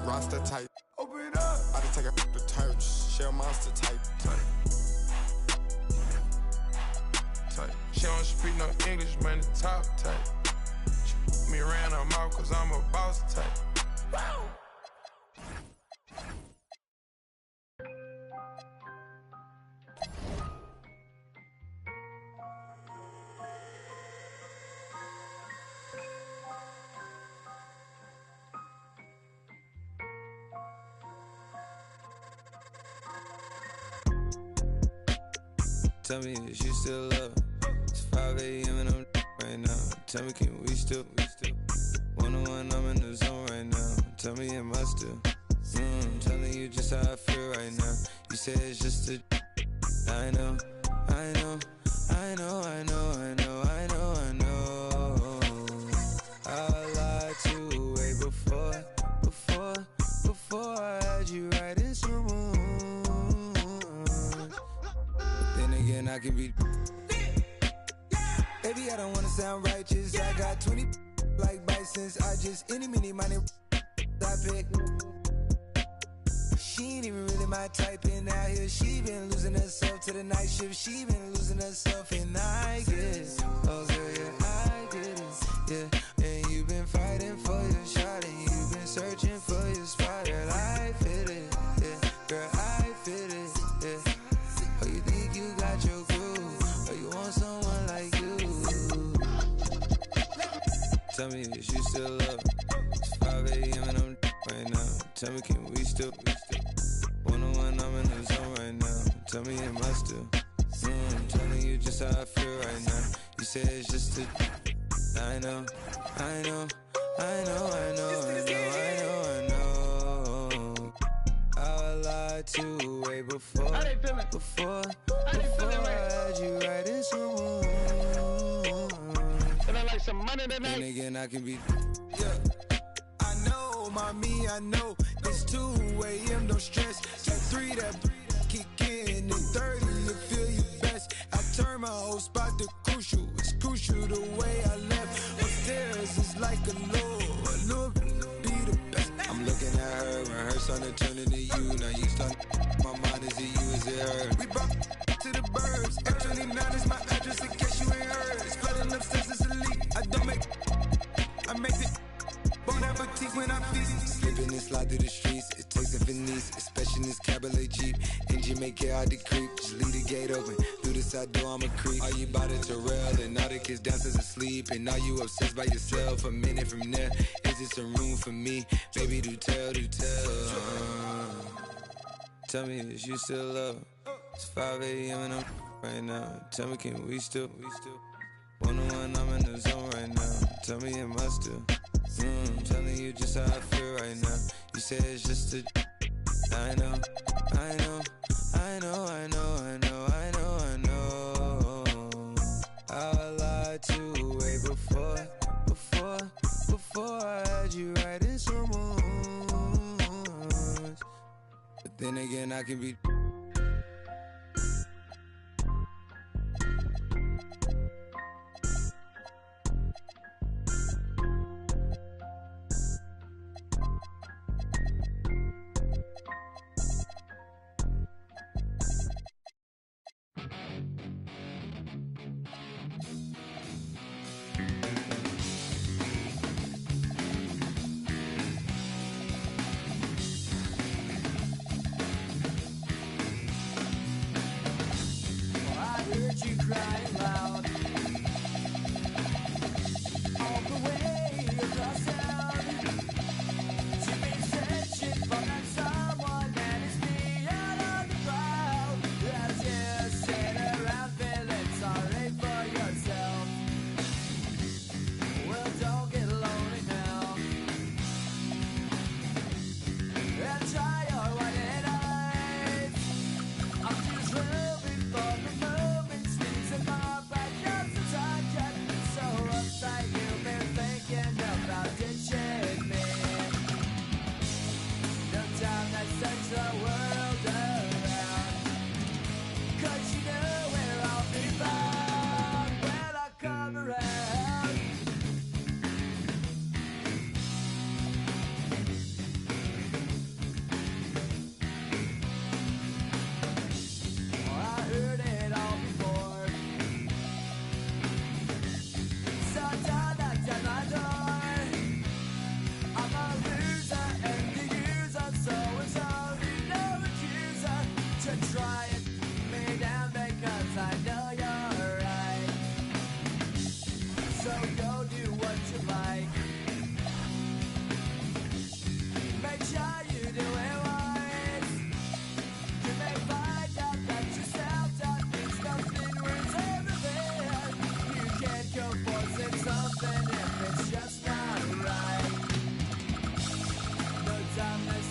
A: Rasta type. I just take a the turf. Shell monster type.
B: She don't speak no English, man, the top type. She put me around her mouth cause I'm a boss type.
V: Tell me, is you still up? It's 5 a.m. and I'm right now. Tell me, can we still? 101, I'm in the zone right now. Tell me, am I still? Telling you just how I feel right now. You say it's just a. I know. I lied to way before I had you right in some room. But then again, I can be. Baby, I don't wanna sound righteous. I got 20 like Bisons. I just any money. I pick. She ain't even really my type, and out here she been losing herself to the night shift. She been losing herself, and I get it. Oh girl, yeah, I get it. Yeah, and you've been fighting for your shot, and you've been searching for your spot. Girl, I feel it. Yeah, girl, I feel it. Yeah. Oh, you think you got your groove, or you want someone like you? Tell me, is you still love? It's 5 a.m. and I'm right now. Tell me, can we still? One-on-one, I'm in the zone right now. Tell me, am I still? I'm telling you just how I feel right now. You say it's just a. I know, I know, I know, I know, I know, I know, I know. I lied to way before, before I had you right in some like some money tonight. Then again, I can be. Yeah, I know, mommy, I know. It's 2 a.m. no stress. 2-3 that kick in, and 30 you feel your best. I turn my whole spot to crucial. It's crucial the way I left. Upstairs is like a lure be the best. I'm looking at her and her starting to turn into you. Now you start. My mind is it you, is it her? We brought to the burbs. F29 is my address in case you ain't heard. It's flooding upstairs, it's elite. I make it. Bon appetit when I feast. Slipping and slide through the streets. It takes a finesse, especially in this cabaret Jeep. Engine make it hard to creep. Just leave the gate open. Through the side door, I'm a creep. Are you by the Terrell? And all the kids downstairs asleep. And now you obsessed by yourself. A minute from there, is this a room for me? Baby, do tell, do tell. Tell me, is you still love? It's 5 a.m. and I'm right now. Tell me, can we still? One-on-one, I'm in the zone right now. Tell me, am I still? Telling you just how I feel right now. You say it's just a. I know, I know, I know, I know, I know, I know, I know. I lied to you way before I had you right in some moons. But then again, I can be.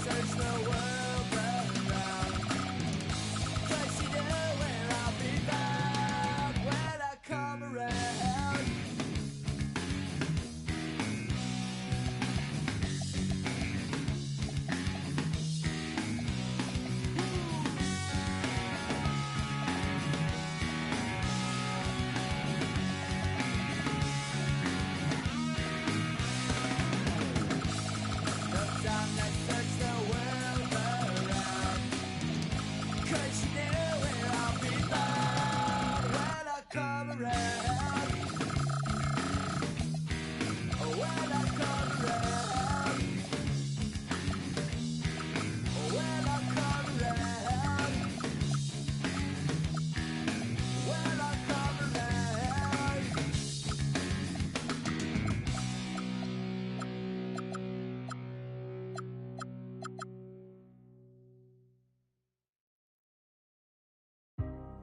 C: Search the world around, 'cause you know where I'll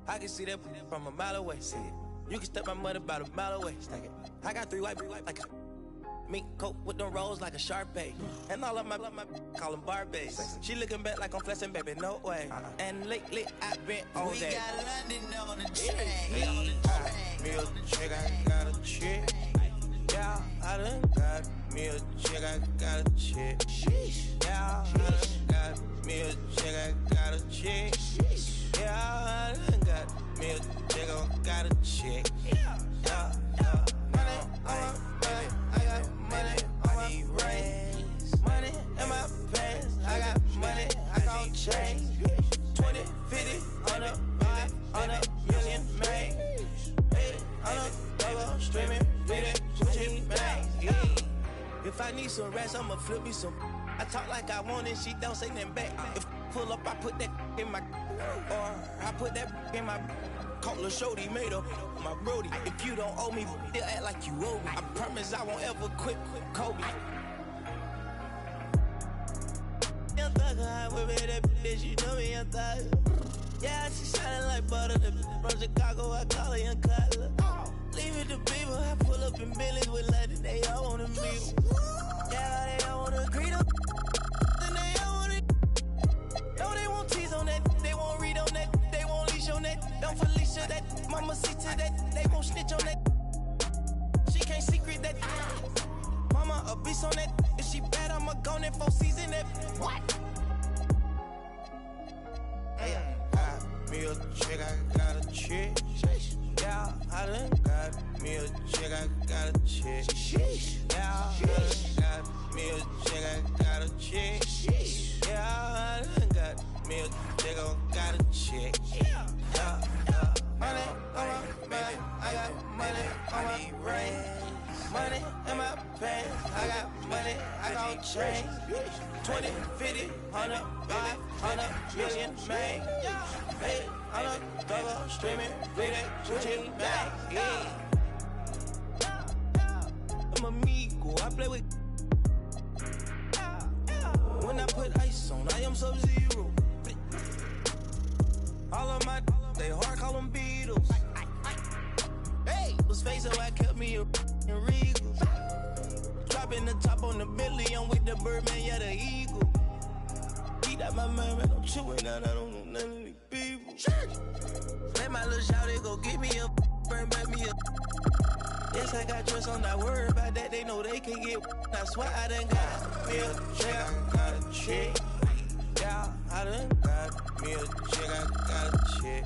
C: I can see that from a mile away. See it. You can step my money about a mile away. Stack it. I got 3 white like a mink coat with them rolls like a Sharpay. And all of my call them Barbies. She looking back like I'm flexing, baby, no way. And lately I've been on that.
L: We got London on the track.
C: Me a chick, I got a chick. Yeah, I done got me a chick, I got a chick. Yeah, I done got me a chick, I got a chick. Yeah, I done got me a chick, I got a chick. Yeah. Money on my money, I got money on my brains. Money in my pants, I got money, I gon' change. 20, 50, 100, 500 million, man. 800 double streaming, reading, switching back. If I need some rest, I'ma flip me some. I talk like I want it, she don't say nothing back. If pull up, I put that in my, or I put that in my. Call Lil' Shorty, made up my brody. If you don't owe me, they'll act like you owe me. I promise I won't ever quit Kobe. Young thugger, I whip it, that bitch, you know me, young thugger. Yeah, she shining like butter, the from Chicago, I call her Young Cutler. Leave it to people, I pull up in Billy's with London, they all wanna meet. Yeah, they all wanna agree to, then they all wanna. No, they won't tease on that, they won't read on that, they won't leash on that. Don't Felicia that, mama see to that, they won't snitch on that. She can't secret that. Mama a beast on that, if she bad, I'ma go in 4 season that. What? Me a chick, I got a chick. Yeah, I done got me a chick, I got a chick. Yeah, I done got me a chick, I got a chick. Yeah, I done got me a chick, I got a chick. Yeah. Money on my money, I got money on my brain. Money in my pants, I got money, I gon' change. 20, 50, 100, 500 million, man. 800 double streaming, reading, switching back. I'm amigo, I play with. When I put ice on, I am Sub-Zero. All of my, they hard call them Beatles. Hey, was facing I kept me in Regal. Dropping the top on the Billy, I'm with the Birdman, yeah, the Eagle. Eat out my mind, man, I'm chewing out, I don't know none of these people. Let my little shawty go get me a burn back me up. Yes, I got trust, I'm not worried about that, they know they can get. That's why I done got me a chick, I got a chick. Yeah, I done got me a chick, I got a chick.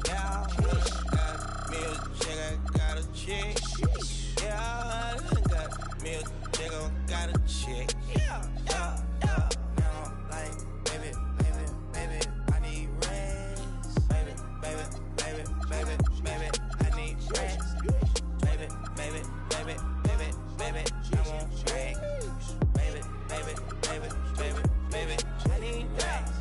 C: Yeah, I done got me a chick, I got a chick. Yeah, I done got me a chick, I got a chick. Yeah. Now, like, baby, I need rest. Baby, I need rest. Baby, I want rest. Baby, I need rest.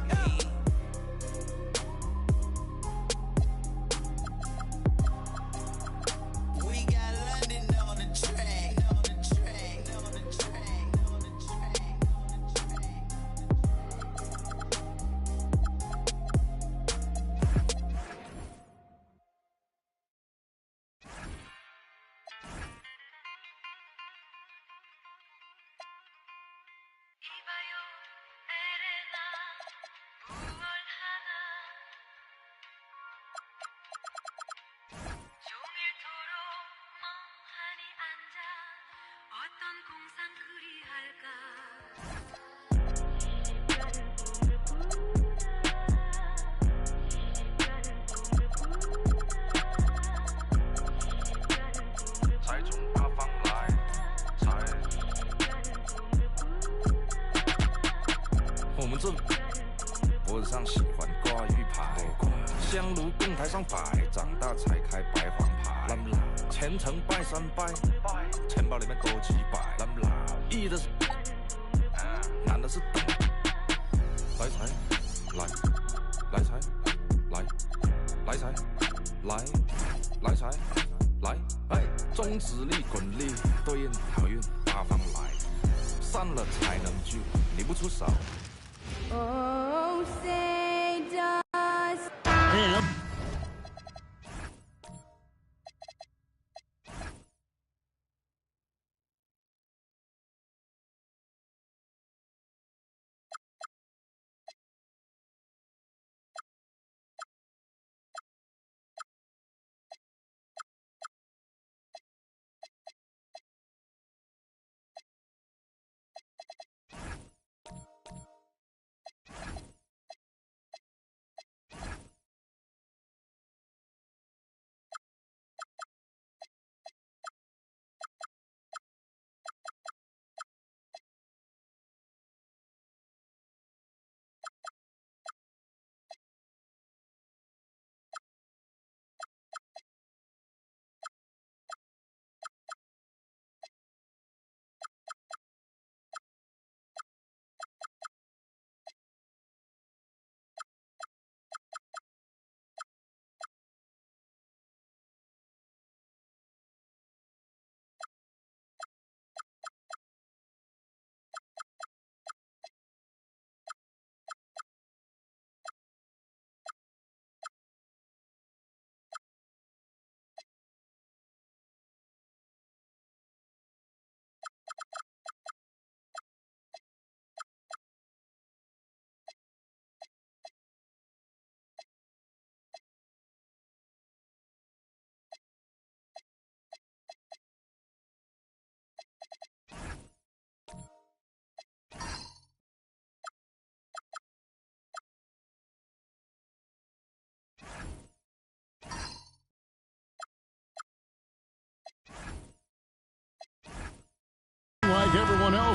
L: We got London on the track.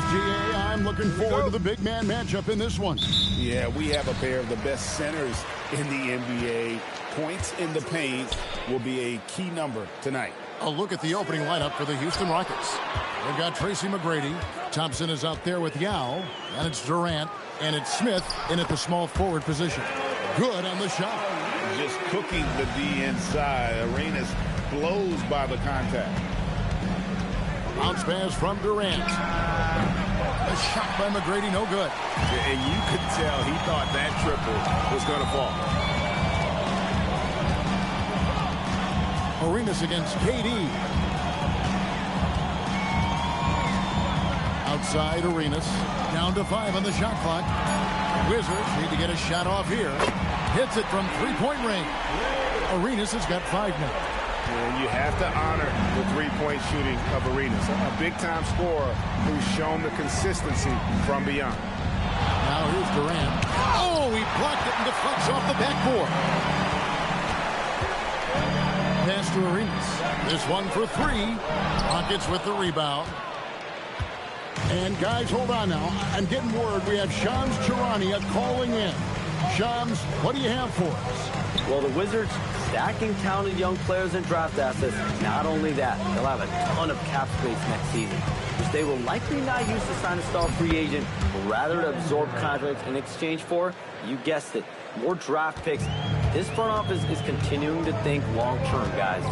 D: else, GA, I'm looking forward to the big man matchup in this one.
E: Yeah, we have a pair of the best centers in the NBA. Points in the paint will be a key number tonight.
D: A look at the opening lineup for the Houston Rockets. They've got Tracy McGrady. Thompson is out there with Yao. And it's Durant. And it's Smith in at the small forward position. Good on the shot.
E: Just cooking the D inside. Arenas blows by the contact.
D: Bounce pass from Durant. A shot by McGrady, no good.
E: And you could tell he thought that triple was going to fall.
D: Arenas against KD. Outside Arenas. Down to 5 on the shot clock. Wizards need to get a shot off here. Hits it from three-point range. Arenas has got 5 now.
E: And you have to honor the three-point shooting of Arenas. A big-time scorer who's shown the consistency from beyond.
D: Now here's Durant. Oh, he blocked it and deflects off the backboard. Pass to Arenas. This one for 3. Rockets with the rebound. And guys, hold on now. I'm getting word we have Shams Charania calling in. Shams, what do you have for us?
U: Well, the Wizards stacking talented young players and draft assets. Not only that, they'll have a ton of cap space next season, which they will likely not use to sign a star free agent, but rather to absorb contracts in exchange for, you guessed it, more draft picks. This front office is continuing to think long-term, guys.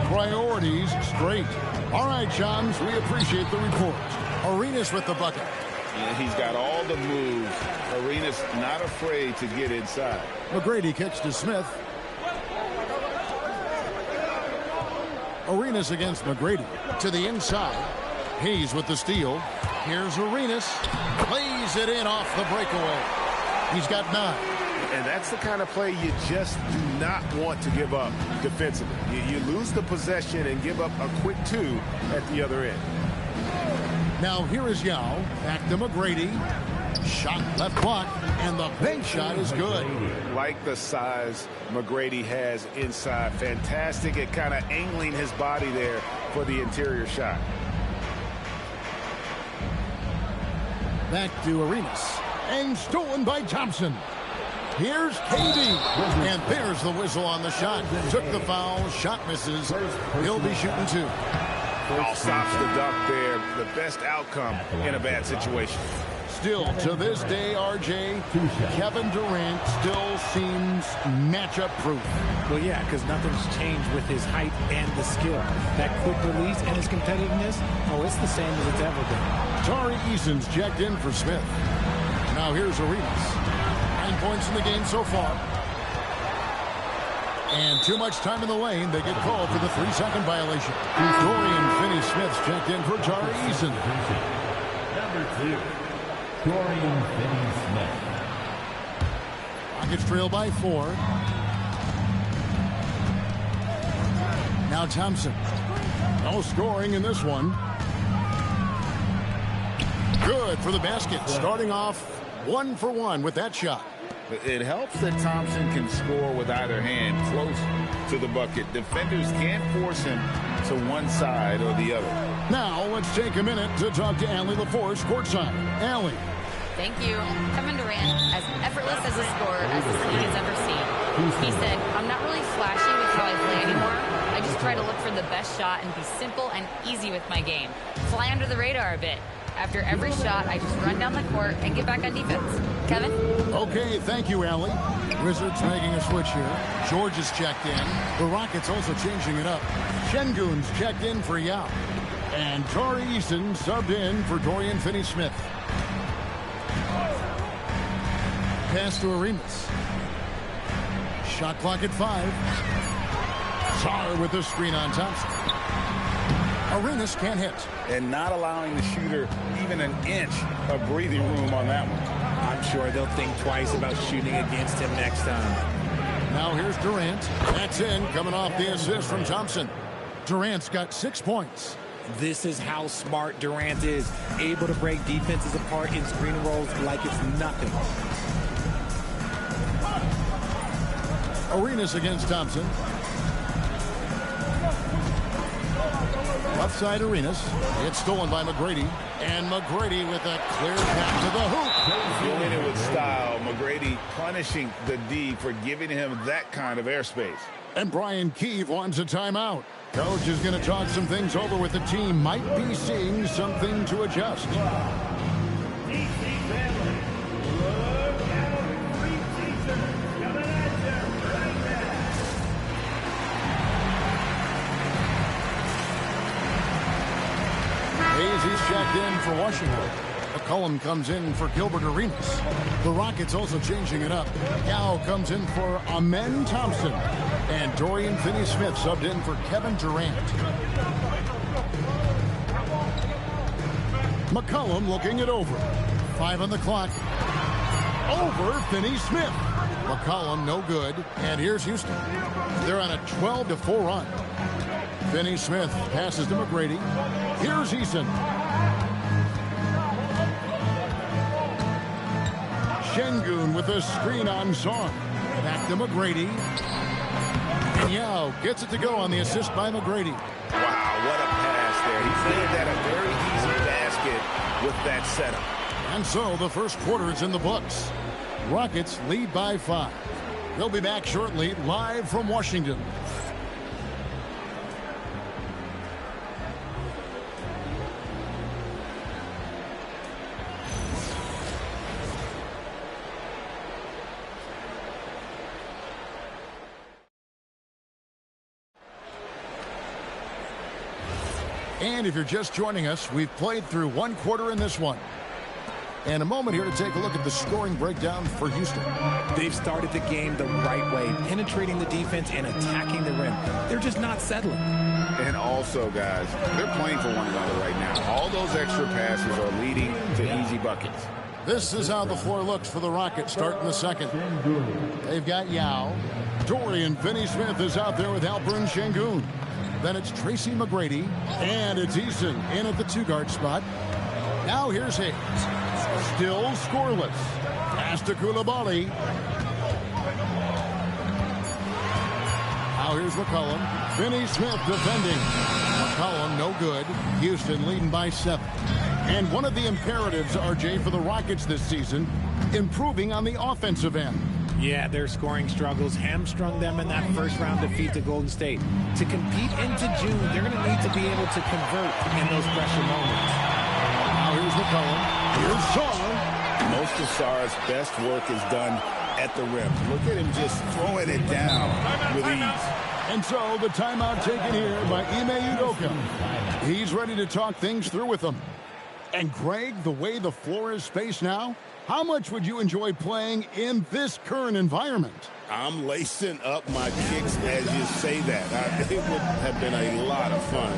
D: Priorities straight. All right, Shams, we appreciate the report. Arenas with the bucket.
E: And he's got all the moves. Arenas not afraid to get inside.
D: McGrady kicks to Smith. Arenas against McGrady. To the inside. Hayes with the steal. Here's Arenas. Plays it in off the breakaway. He's got 9.
E: And that's the kind of play you just do not want to give up defensively. You lose the possession and give up a quick 2 at the other end.
D: Now here is Yao. Back to McGrady. Shot left block. And the bank shot is good.
E: Like the size McGrady has inside. Fantastic at kind of angling his body there for the interior shot.
D: Back to Arenas. And stolen by Thompson. Here's KD. And there's the whistle on the shot. Took the foul. Shot misses. He'll be shooting 2.
E: All stops the dunk there. The best outcome in a bad situation.
D: Still, to this day, RJ, Kevin Durant still seems matchup proof.
W: Well, yeah, because nothing's changed with his height and the skill. That quick release and his competitiveness, oh, it's the same as it's ever been.
D: Tari Eason's checked in for Smith. Now here's Arenas. 9 points in the game so far. And too much time in the lane. They get called for the 3-second violation. Dorian Finney-Smith's checked in for Tari Eason.
S: Number 2, Dorian Finney-Smith.
D: Rockets trail by 4. Now Thompson. No scoring in this one. Good for the basket. Starting off 1 for 1 with that shot.
E: It helps that Thompson can score with either hand close to the bucket. Defenders can't force him to one side or the other.
D: Now let's take a minute to talk to Allie LaForce courtside. Allie.
T: Thank you. Kevin Durant, as effortless as a scorer as this league has ever seen. He said, I'm not really flashy with how I play anymore. I just try to look for the best shot and be simple and easy with my game. Fly under the radar a bit. After every shot, I just run down the court and get back on defense. Kevin?
D: Okay, thank you, Allie. Wizards making a switch here. George is checked in. The Rockets also changing it up. Şengün's checked in for Yao. And Tari Eason subbed in for Dorian Finney-Smith. Pass to Arenas. Shot clock at 5. Tar with the screen on Thompson. Arenas can't hit.
E: And not allowing the shooter even an inch of breathing room on that one.
W: I'm sure they'll think twice about shooting against him next time.
D: Now here's Durant. That's in, coming off the assist from Thompson. Durant's got 6 points.
W: This is how smart Durant is. Able to break defenses apart in screen rolls like it's nothing.
D: Arenas against Thompson. Left side Arenas. It's stolen by McGrady. And McGrady with a clear pass to the hoop.
E: Doing it with style. McGrady punishing the D for giving him that kind of airspace.
D: And Brian Keefe wants a timeout. Coach is going to talk some things over with the team. Might be seeing something to adjust. He's checked in for Washington. McCollum comes in for Gilbert Arenas. The Rockets also changing it up. Yao comes in for Amen Thompson. And Dorian Finney-Smith subbed in for Kevin Durant. McCollum looking it over. 5 on the clock. Over Finney-Smith. McCollum no good. And here's Houston. They're on a 12-4 run. Finney-Smith passes to McGrady. Here's Eason. Şengün with a screen on Song. Back to McGrady. And Yao gets it to go on the assist by McGrady.
E: Wow, what a pass there. He made that a very easy basket with that setup.
D: And so the first quarter is in the books. Rockets lead by 5. They'll be back shortly, live from Washington. And if you're just joining us, we've played through one quarter in this one. And a moment here to take a look at the scoring breakdown for Houston.
W: They've started the game the right way, penetrating the defense and attacking the rim. They're just not settling.
E: And also, guys, they're playing for one another right now. All those extra passes are leading to easy buckets.
D: This is how the floor looks for the Rockets starting the second. They've got Yao. Dorian Finney-Smith is out there with Alperen Şengün. Then it's Tracy McGrady, and it's Eason in at the 2-guard spot. Now here's Hayes. Still scoreless. Pass to Coulibaly. Now here's McCollum. Finney-Smith defending. McCollum no good. Houston leading by 7. And one of the imperatives, RJ, for the Rockets this season, improving on the offensive end.
W: Yeah, their scoring struggles hamstrung them in that first-round defeat to Golden State. To compete into June, they're going to need to be able to convert in those pressure moments.
D: Now here's McCollum. Here's Sarr.
E: Most of Sarr's best work is done at the rim. Look at him just throwing it down with ease.
D: And so the timeout taken here by Ime Udoka. He's ready to talk things through with them. And Greg, the way the floor is spaced now, how much would you enjoy playing in this current environment?
E: I'm lacing up my kicks as you say that. It would have been a lot of fun.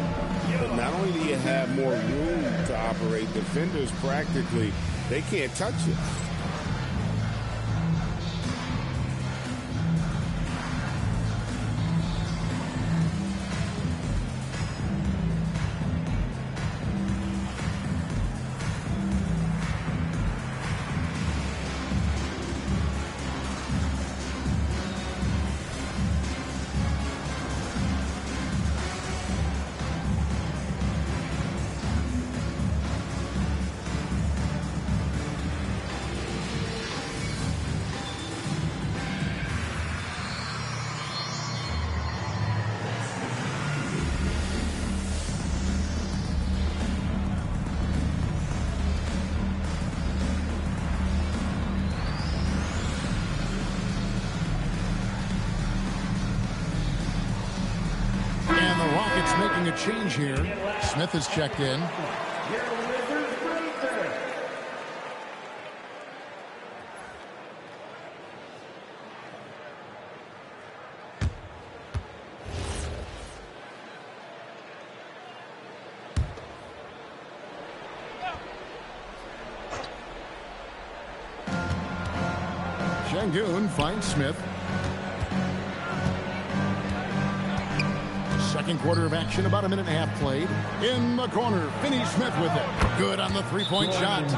E: But not only do you have more room to operate, defenders practically, they can't touch you.
D: Making a change here. Smith has checked in. Şengün finds Smith. Second quarter of action, about a minute and a half played. In the corner, Finney-Smith with it. Good on the three-point shot.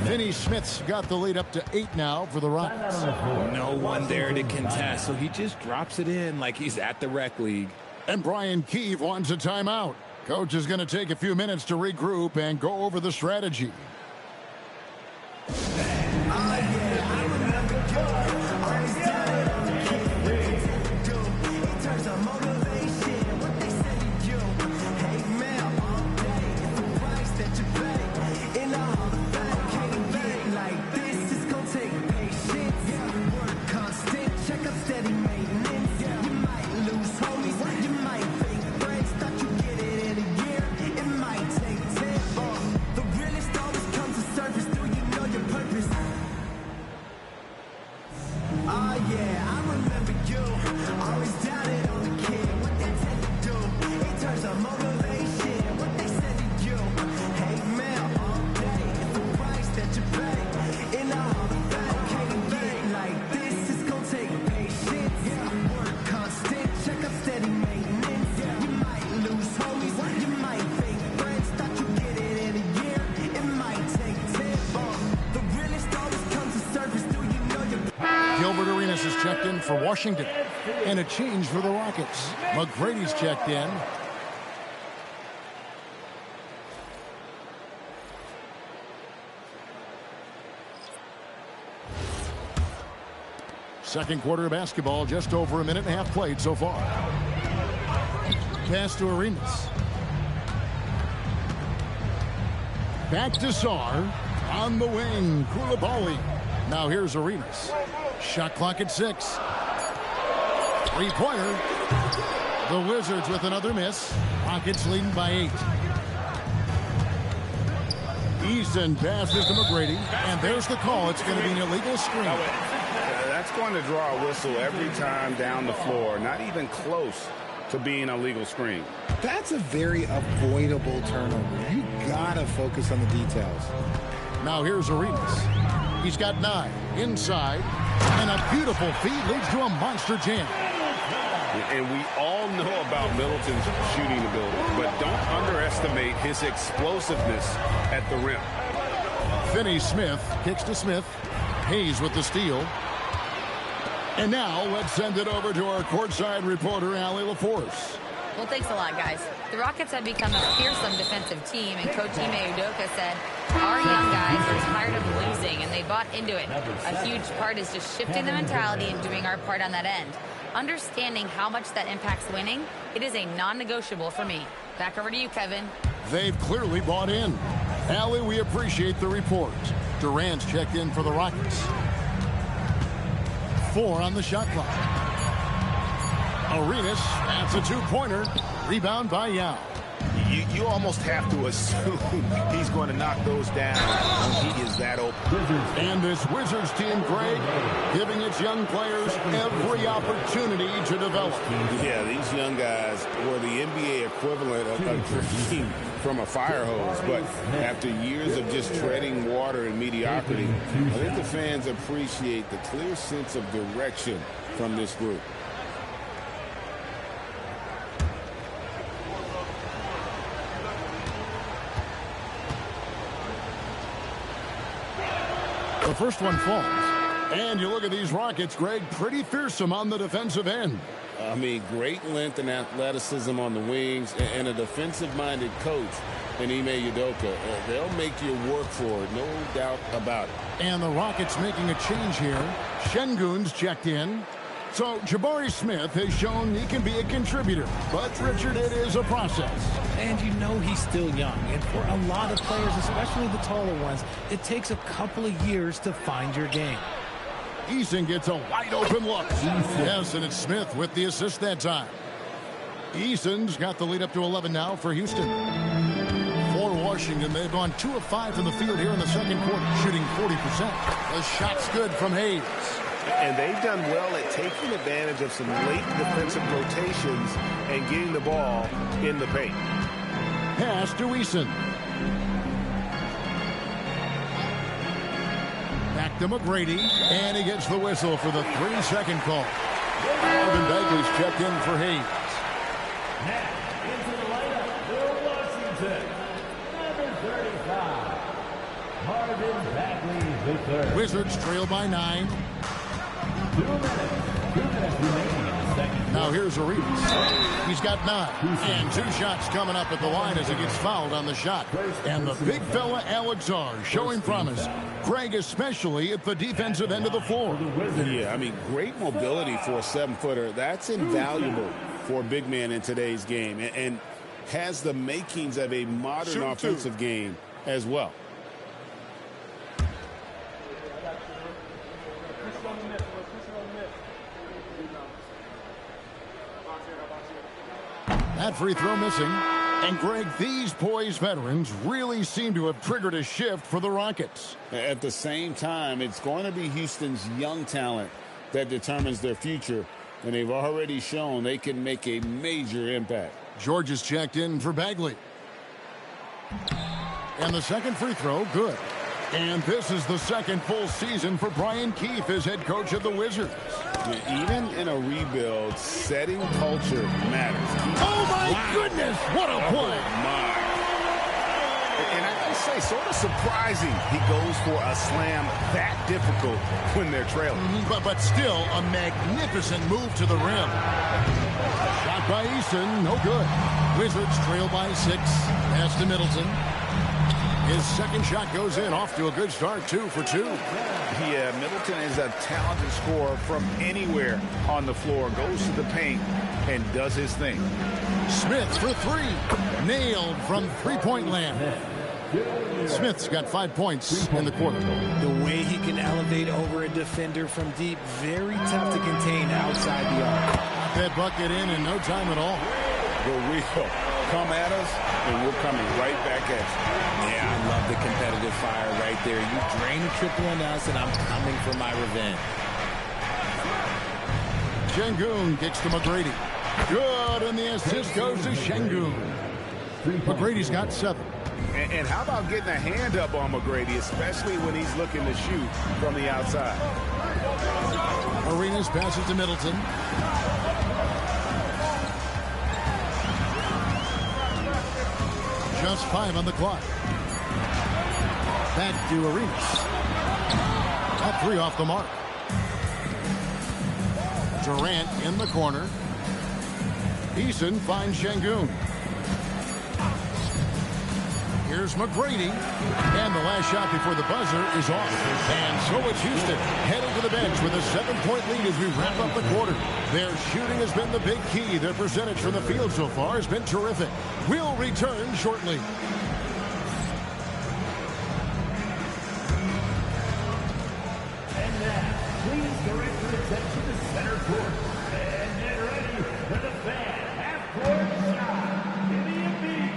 D: Finney-Smith's got the lead up to 8 now for the Rockets.
W: No one there to contest, so he just drops it in like he's at the rec league.
D: And Brian Keefe wants a timeout. Coach is going to take a few minutes to regroup and go over the strategy. Checked in for Washington, and a change for the Rockets. McGrady's checked in. Second quarter of basketball, just over a minute and a half played so far. Pass to Arenas. Back to Sarr. On the wing, Koulibaly. Now here's Arenas. Shot clock at 6. Three-pointer. The Wizards with another miss. Rockets leading by 8. Easton passes to McGrady, and there's the call. It's going to be an illegal screen.
E: That's going to draw a whistle every time down the floor. Not even close to being a legal screen.
W: That's a very avoidable turnover. You got to focus on the details.
D: Now here's Arenas. He's got 9 inside, and a beautiful feed leads to a monster jam.
E: And we all know about Middleton's shooting ability, but don't underestimate his explosiveness at the rim.
D: Finney-Smith kicks to Smith. Hayes with the steal. And now let's send it over to our courtside reporter, Allie LaForce.
T: Well, thanks a lot, guys. The Rockets have become a fearsome defensive team, and Coach Ime Udoka said, our young guys are tired of losing, and they bought into it. A huge part is just shifting the mentality and doing our part on that end. Understanding how much that impacts winning, it is a non-negotiable for me. Back over to you, Kevin.
D: They've clearly bought in. Allie, we appreciate the report. Durant's checked in for the Rockets. 4 on the shot clock. Arenas, that's a 2-pointer. Rebound by Yao.
E: You almost have to assume he's going to knock those down when he is that open.
D: And this Wizards team, Greg, giving its young players every opportunity to develop.
E: Yeah, these young guys were the NBA equivalent of drinking from a fire hose. But after years of just treading water and mediocrity, I think the fans appreciate the clear sense of direction from this group.
D: The first one falls. And you look at these Rockets, Greg, pretty fearsome on the defensive end.
E: I mean, great length and athleticism on the wings, and a defensive-minded coach in Ime Udoka. They'll make you work for it, no doubt about it.
D: And the Rockets making a change here. Şengün's checked in. So Jabari Smith has shown he can be a contributor. But, Richard, it is a process.
W: And you know he's still young. And for a lot of players, especially the taller ones, it takes a couple of years to find your game.
D: Eason gets a wide-open look. Yes, and it's Smith with the assist that time. Eason's got the lead up to 11 now for Houston. For Washington, they've gone 2 of 5 from the field here in the second quarter, shooting 40%. The shot's good from Hayes.
E: And they've done well at taking advantage of some late defensive rotations and getting the ball in the paint.
D: Pass to Eason. Back to McGrady, and he gets the whistle for the 3-second call. Marvin Bagley's checked in for Hayes.
S: Now, into the lineup for Washington, number 35, Marvin Bagley III.
D: Wizards trail by 9.
S: 2 minutes remaining in the second
D: Now here's Arenas. He's got 9. And 2 shots coming up at the line as he gets fouled on the shot. And the big fella, Alex R, showing promise. Greg especially at the defensive end of the floor.
E: Yeah, I mean, great mobility for a 7-footer. That's invaluable for a big man in today's game. And has the makings of a modern offensive game as well.
D: That free throw missing. And, Greg, these poised veterans really seem to have triggered a shift for the Rockets.
E: At the same time, it's going to be Houston's young talent that determines their future, and they've already shown they can make a major impact.
D: George is checked in for Bagley. And the second free throw, good. And this is the second full season for Brian Keefe as head coach of the Wizards.
E: Even in a rebuild, setting culture matters.
D: Oh, my goodness, what a play.
E: My. And I gotta say, sort of surprising he goes for a slam that difficult when they're trailing.
D: But still, a magnificent move to the rim. Shot by Eason, no good. Wizards trail by 6. Pass to Middleton. His second shot goes in, off to a good start, 2 for 2.
E: Yeah, Middleton is a talented scorer from anywhere on the floor. Goes to the paint and does his thing.
D: Smith for 3. Nailed from three-point land. Smith's got 5 points in the quarter.
W: The way he can elevate over a defender from deep, very tough to contain outside the arc.
D: That bucket in no time at all.
E: But we'll come at us, and we're coming right back at you.
W: Yeah, I love the competitive fire right there. You drain a triple on us, and I'm coming for my revenge.
D: Şengün kicks to McGrady. Good, and the assist goes to Şengün. McGrady's got 7.
E: And how about getting a hand up on McGrady, especially when he's looking to shoot from the outside?
D: Arenas passes to Middleton. Just 5 on the clock. Back to Arenas. That 3 off the mark. Durant in the corner. Eason finds Şengün. Here's McGrady. And the last shot before the buzzer is off. And so it's Houston heading to the bench with a 7-point lead as we wrap up the quarter. Their shooting has been the big key. Their percentage from the field so far has been terrific. We'll return shortly.
S: And now, please direct your attention to center court. And get ready for the fan half-court shot. Give me a beat.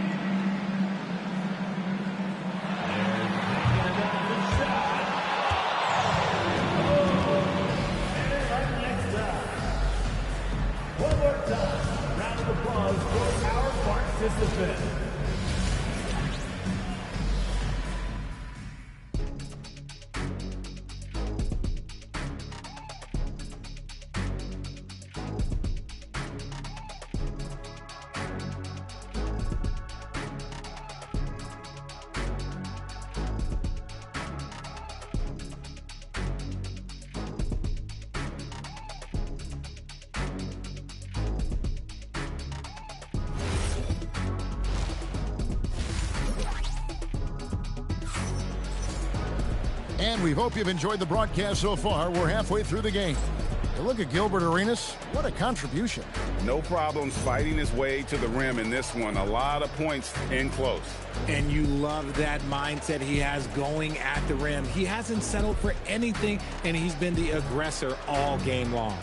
S: One more time, round of applause for our participants.
D: And we hope you've enjoyed the broadcast so far. We're halfway through the game. And look at Gilbert Arenas. What a contribution.
E: No problems fighting his way to the rim in this one. A lot of points in close.
W: And you love that mindset he has going at the rim. He hasn't settled for anything, and he's been the aggressor all game long.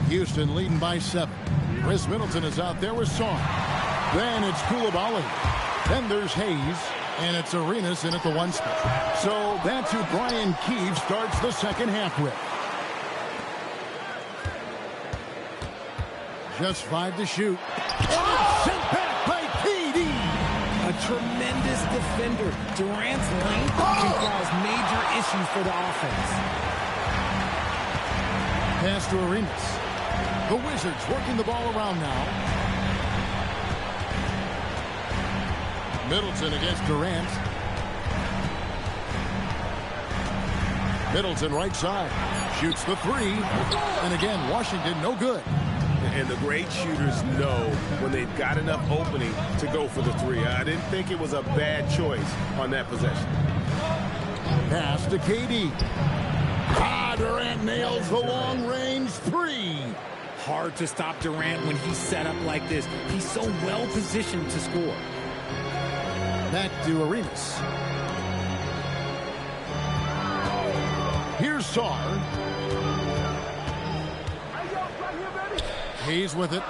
D: Houston leading by 7. Chris Middleton is out there with Song. Then it's Koulibaly. Then there's Hayes. And it's Arenas in at the 1 spot. So that's who Brian Keefe starts the second half with. Just 5 to shoot. Oh, sent back by KD.
W: A tremendous defender. Durant's length can cause major issues for the offense.
D: Pass to Arenas. The Wizards working the ball around now. Middleton against Durant. Middleton right side. Shoots the three. And again, Washington no good.
E: And the great shooters know when they've got enough opening to go for the three. I didn't think it was a bad choice on that possession.
D: Pass to KD. Durant nails the long-range three.
W: Hard to stop Durant when he's set up like this. He's so well positioned to score.
D: Back to Arenas. Here's Sarr. He's with it.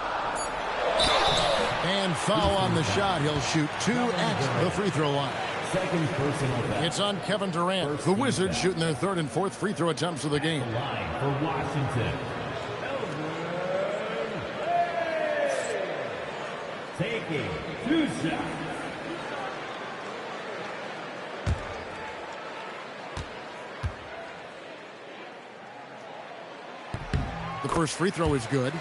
D: And foul on the shot. He'll shoot 2 at the free throw line.
S: Second personal foul.
D: It's on Kevin Durant. The Wizards shooting their 3rd and 4th free throw attempts of the game.
S: Line for Washington. Taking 2 shots.
D: The first free throw is good.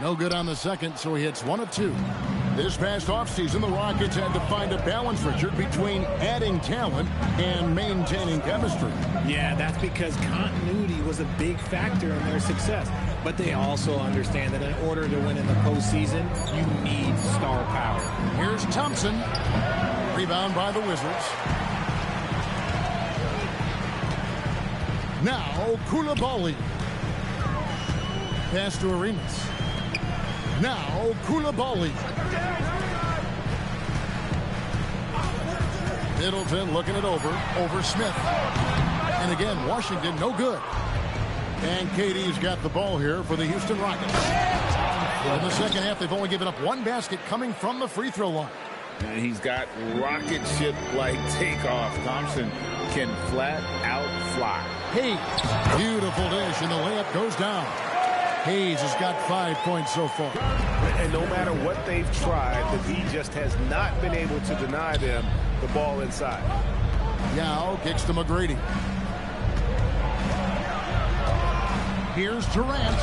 D: No good on the second, so he hits 1 of 2. This past offseason, the Rockets had to find a balance, Richard, between adding talent and maintaining chemistry.
W: Yeah, that's because continuity was a big factor in their success. But they also understand that in order to win in the postseason, you need star power.
D: Here's Thompson. Rebound by the Wizards. Now, Koulibaly. Pass to Arenas. Now, Koulibaly. Middleton looking it over Smith. And again, Washington no good. And KD's got the ball here for the Houston Rockets. In the second half, they've only given up 1 basket coming from the free throw line.
E: And he's got rocket ship-like takeoff. Thompson can flat out fly.
D: Hayes, beautiful dish, and the layup goes down. Hayes has got 5 points so far.
E: And no matter what they've tried, the D just has not been able to deny them the ball inside.
D: Yao kicks to McGrady. Here's Durant,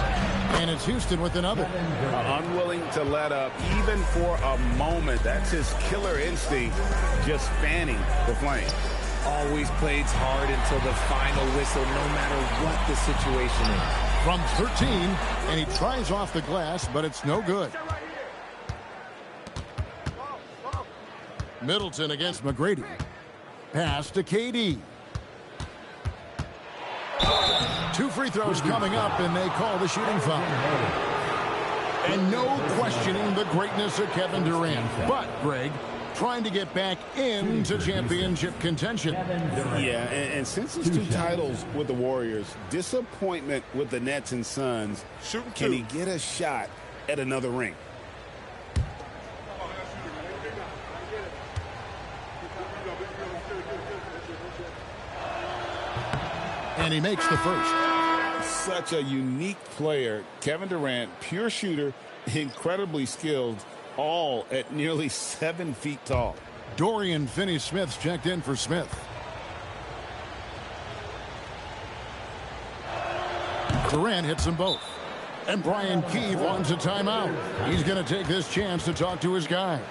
D: and it's Houston with another.
E: Unwilling to let up even for a moment. That's his killer instinct, just fanning the flame.
W: Always plays hard until the final whistle, no matter what the situation is.
D: From 13, and he tries off the glass, but it's no good. Middleton against McGrady. Pass to KD. 2 free throws coming up, and they call the shooting foul. And no questioning the greatness of Kevin Durant. But, Greg, trying to get back into championship contention.
E: Yeah, and since his 2 titles with the Warriors, disappointment with the Nets and Suns, can he get a shot at another ring?
D: And he makes the first.
E: Such a unique player. Kevin Durant, pure shooter, incredibly skilled, all at nearly 7 feet tall.
D: Dorian Finney-Smith's checked in for Smith. Durant hits them both. And Brian Keefe wants a timeout. He's going to take this chance to talk to his guys.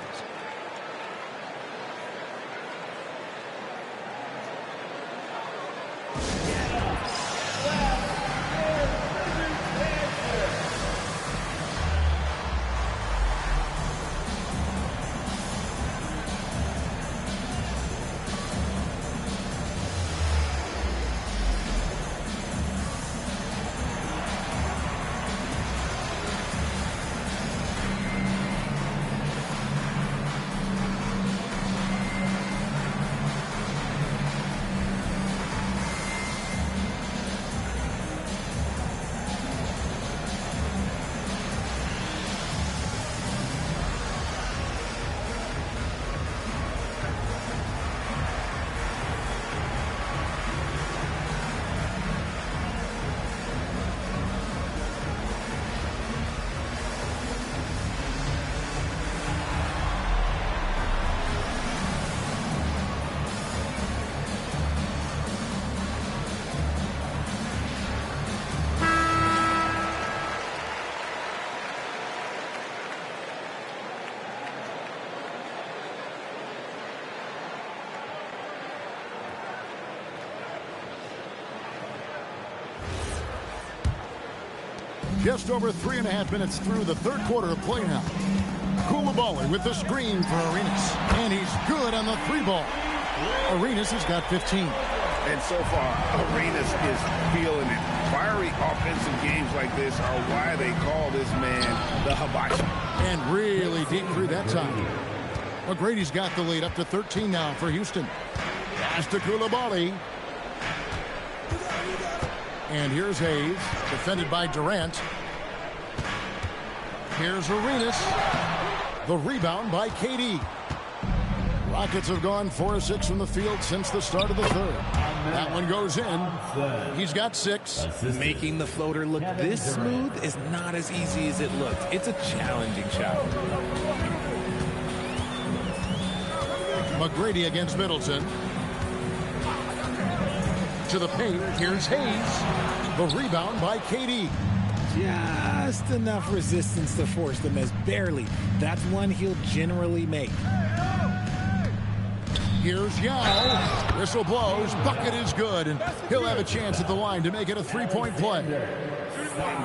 D: Just over 3.5 minutes through the third quarter of play now. Koulibaly with the screen for Arenas. And he's good on the three ball. Arenas has got 15.
E: And so far, Arenas is feeling it. Fiery offensive games like this are why they call this man the hibachi.
D: And really deep through that time. McGrady's got the lead up to 13 now for Houston. Pass to Koulibaly. And here's Hayes, defended by Durant. Here's Arenas. The rebound by KD. Rockets have gone 4 of 6 from the field since the start of the third. That one goes in. He's got 6.
W: Making the floater look this smooth is not as easy as it looks. It's a challenging shot.
D: McGrady against Middleton. To the paint. Here's Hayes. The rebound by KD.
W: Just enough resistance to force the miss. Barely. That's one he'll generally make.
D: Here's Yao. Whistle blows. Bucket is good. And he'll have a chance at the line to make it a three-point play.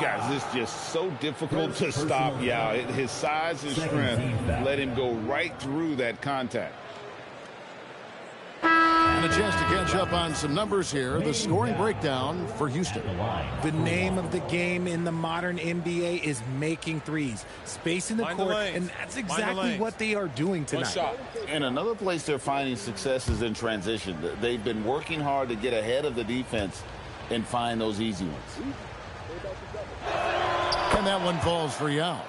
E: Guys, it's just so difficult to stop Yao. His size and strength let him go right through that contact.
D: And a chance to catch up on some numbers here. The scoring breakdown for Houston.
W: The name of the game in the modern NBA is making threes. Space in the court, and that's exactly what they are doing tonight.
E: And another place they're finding success is in transition. They've been working hard to get ahead of the defense and find those easy ones.
D: And that one falls for Yao.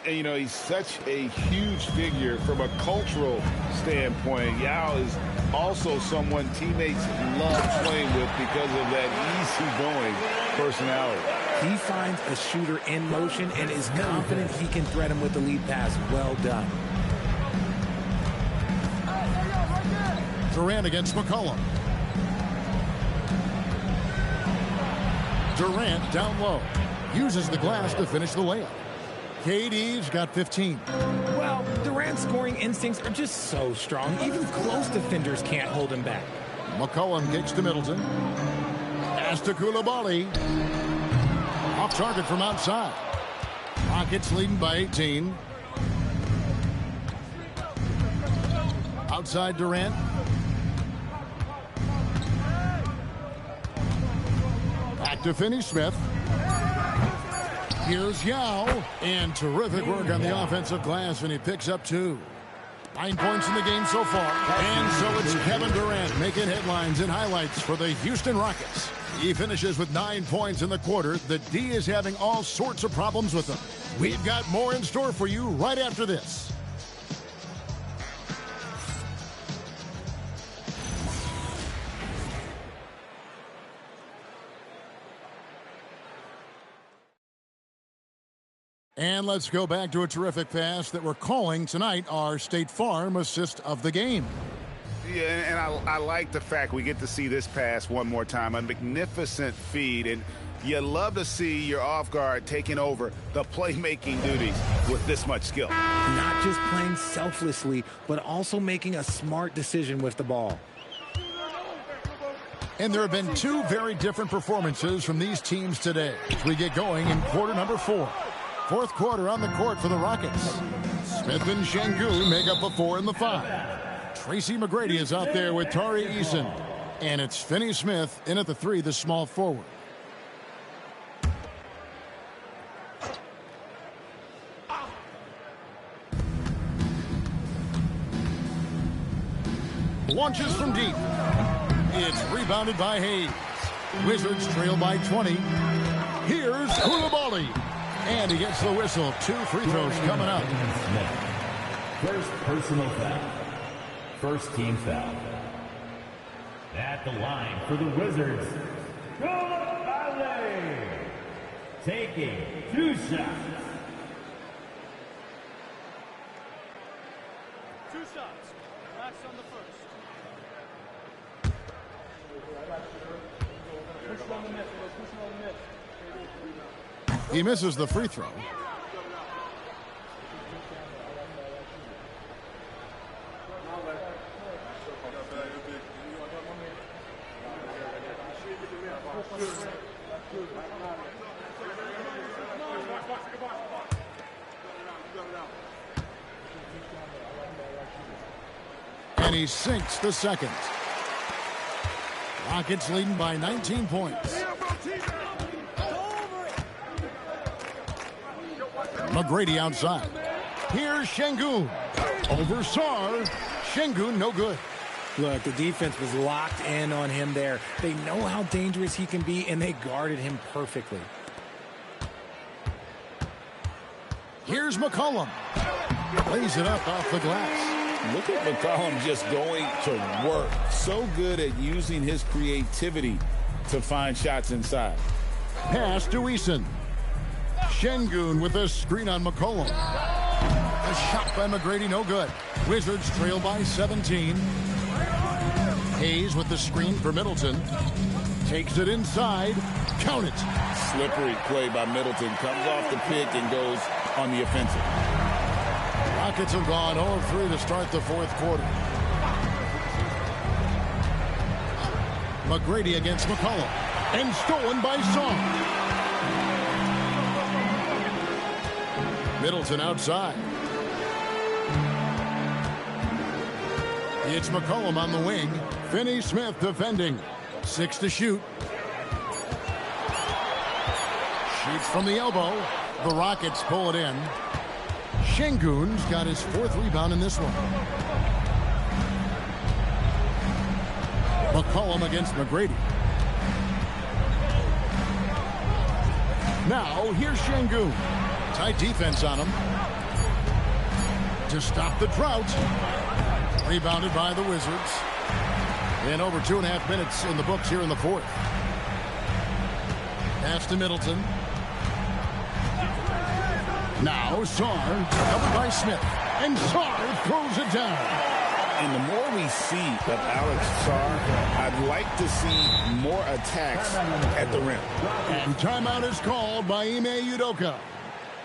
E: And, you know, he's such a huge figure from a cultural standpoint. Yao is also someone teammates love playing with because of that easygoing personality.
W: He finds a shooter in motion and is confident he can thread him with the lead pass. Well done.
D: Durant against McCollum. Durant down low. Uses the glass to finish the layup. KD's got 15.
W: Well, Durant's scoring instincts are just so strong. Even close defenders can't hold him back.
D: McCollum kicks to Middleton. Pass to Koulibaly. Off target from outside. Rockets leading by 18. Outside Durant. Back to Finney-Smith. Here's Yao, and terrific work on the offensive glass, and he picks up 2. 9 points in the game so far. And so it's Kevin Durant making headlines and highlights for the Houston Rockets. He finishes with 9 points in the quarter. The D is having all sorts of problems with them. We've got more in store for you right after this. And let's go back to a terrific pass that we're calling tonight our State Farm assist of the game.
E: Yeah, and I like the fact we get to see this pass one more time. A magnificent feed, and you love to see your off guard taking over the playmaking duties with this much skill.
W: Not just playing selflessly, but also making a smart decision with the ball.
D: And there have been 2 very different performances from these teams today as we get going in quarter number 4. Fourth quarter on the court for the Rockets. Smith and Şengün make up the 4 and the 5. Tracy McGrady is out there with Tari Eason. And it's Finney-Smith in at the 3, the small forward. Launches from deep. It's rebounded by Hayes. Wizards trail by 20. Here's Koulibaly. And he gets the whistle. 2 free throws coming up.
S: First personal foul. First team foul. At the line for the Wizards, Koulibaly. Taking 2 shots.
J: 2 shots. Last on the first. Push on the net. Push on the net.
D: He misses the free throw. And he sinks the second. Rockets leading by 19 points. McGrady outside. Here's Şengün. Over Sarr. Şengün no good.
W: Look, the defense was locked in on him there. They know how dangerous he can be, and they guarded him perfectly.
D: Here's McCollum. Lays it up off the glass.
E: Look at McCollum just going to work. So good at using his creativity to find shots inside.
D: Pass to Eason. Şengün with a screen on McCollum. A shot by McGrady, no good. Wizards trail by 17. Hayes with the screen for Middleton. Takes it inside. Count it.
E: Slippery play by Middleton. Comes off the pick and goes on the offensive.
D: Rockets have gone 0-3 to start the fourth quarter. McGrady against McCollum. And stolen by Sarr. Middleton outside. It's McCollum on the wing. Finney Smith defending. 6 to shoot. Shoots from the elbow. The Rockets pull it in. Şengün's got his 4th rebound in this one. McCollum against McGrady. Now, here's Şengün. Tight defense on him. To stop the drought. Rebounded by the Wizards. And over 2.5 minutes in the books here in the fourth. Pass to Middleton. Now Sarr, covered by Smith. And Sarr throws it down.
E: And the more we see of Alex Sarr, I'd like to see more attacks at the rim.
D: And timeout is called by Ime Udoka.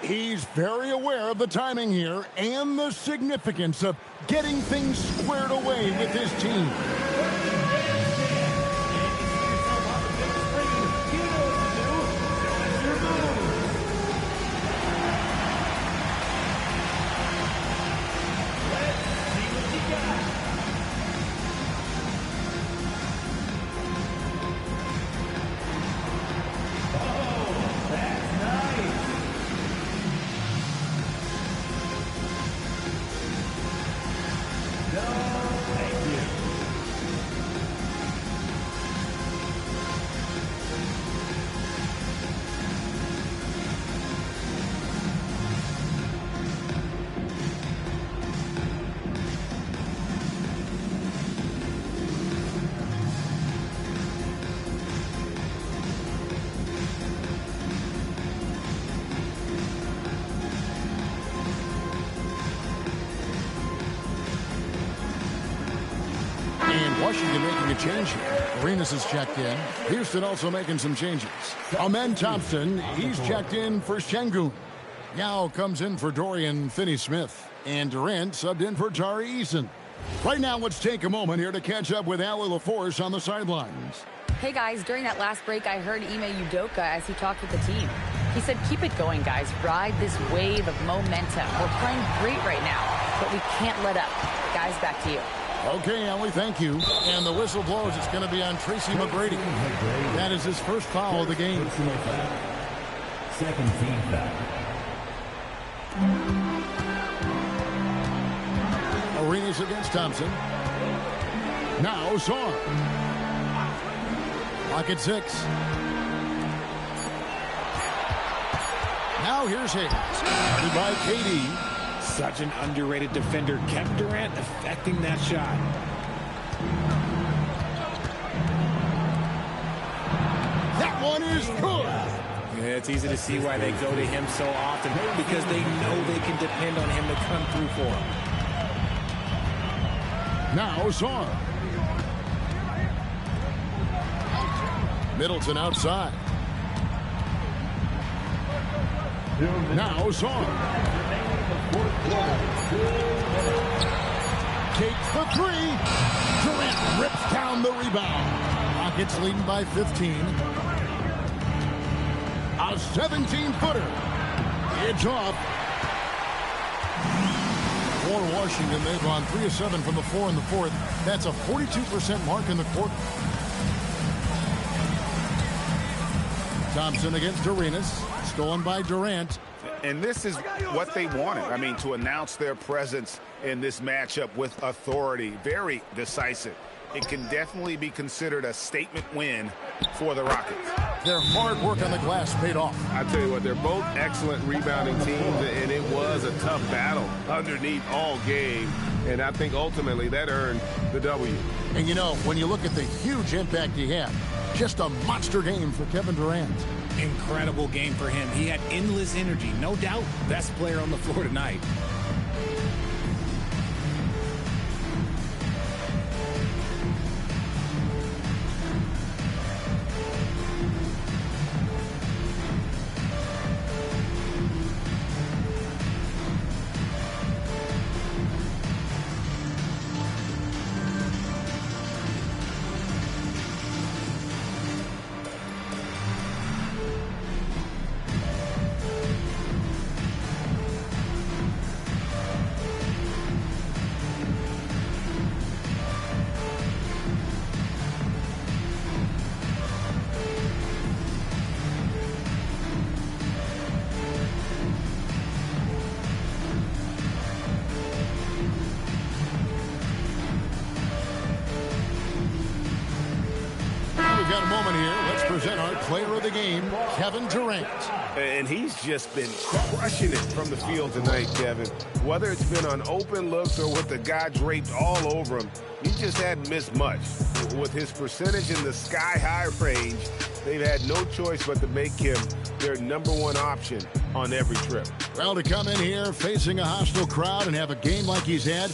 D: He's very aware of the timing here and the significance of getting things squared away with his team. Washington making a change here. Arenas is checked in. Houston also making some changes. Amen Thompson, he's checked in for Şengün. Yao comes in for Dorian Finney-Smith. And Durant subbed in for Tari Eason. Right now, let's take a moment here to catch up with Allie LaForce on the sidelines.
T: Hey guys, during that last break, I heard Ime Udoka as he talked with the team. He said, keep it going, guys. Ride this wave of momentum. We're playing great right now, but we can't let up. Guys, back to you.
D: Okay, Allie, thank you. And the whistle blows. It's going to be on Tracy McGrady. That is his first foul of the game.
S: Second team foul.
D: Arenas against Thompson. Now Sarr. Lock at 6. Now here's Hayes. Guarded by KD.
W: Such an underrated defender. Kept Durant affecting that shot.
D: That one is good.
W: Yeah, it's easy to see why they go to him so often, because they know they can depend on him to come through for them.
D: Now Sarr. Middleton outside. Now Sarr. Takes the 3. Durant rips down the rebound. Rockets leading by 15. A 17-footer. It's off. For Washington, they've gone 3 of 7 from the floor in the fourth. That's a 42% mark in the quarter. Thompson against Arenas. Stolen by Durant.
F: And this is what they wanted. I mean, to announce their presence in this matchup with authority. Very decisive. It can definitely be considered a statement win for the Rockets.
D: Their hard work on the glass paid off.
E: I tell you what, they're both excellent rebounding teams, and it was a tough battle underneath all game. And I think ultimately that earned the W.
D: And you know, when you look at the huge impact he had, just a monster game for Kevin Durant.
W: Incredible game for him. He had endless energy. No doubt, best player on the floor tonight.
D: We've got a moment here. Let's present our player of the game, Kevin Durant.
E: And he's just been crushing it from the field tonight, Kevin. Whether it's been on open looks or with the guy draped all over him, he just hadn't missed much. With his percentage in the sky-high range, they've had no choice but to make him their #1 option on every trip.
D: Well, to come in here facing a hostile crowd and have a game like he's had,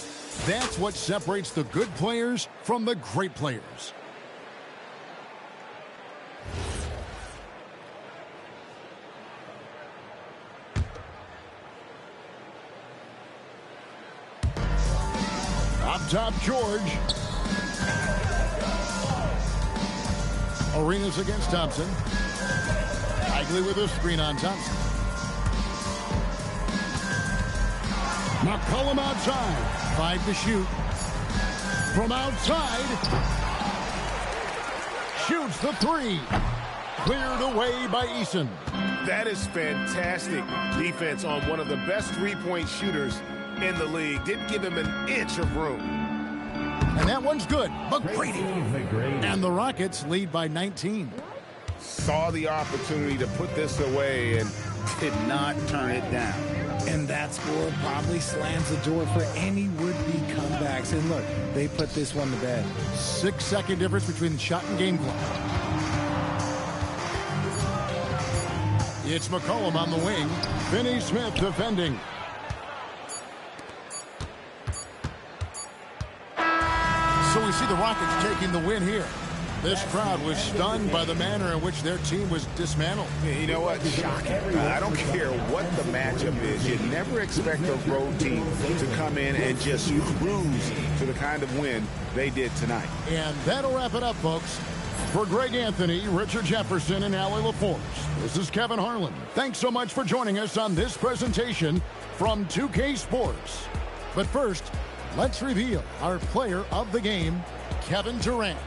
D: that's what separates the good players from the great players. Up top, George. Arenas against Thompson. Bagley with a screen on Thompson. McCollum outside. 5 to shoot. From outside. Shoots the 3. Cleared away by Eason.
E: That is fantastic defense on one of the best three-point shooters in the league. Didn't give him an inch of room.
D: And that one's good. McGrady. And the Rockets lead by 19.
F: Saw the opportunity to put this away and did not turn it down.
W: And that score probably slams the door for any would-be comebacks. And look, they put this one to bed.
D: 6-second difference between shot and game clock. It's McCollum on the wing. Finney Smith defending. So we see the Rockets taking the win here. This crowd was stunned by the manner in which their team was dismantled.
F: You know what? I don't care what the matchup is. You never expect a road team to come in and just cruise to the kind of win they did tonight.
D: And that'll wrap it up, folks. For Greg Anthony, Richard Jefferson, and Allie LaForce, this is Kevin Harlan. Thanks so much for joining us on this presentation from 2K Sports. But first, let's reveal our player of the game, Kevin Durant.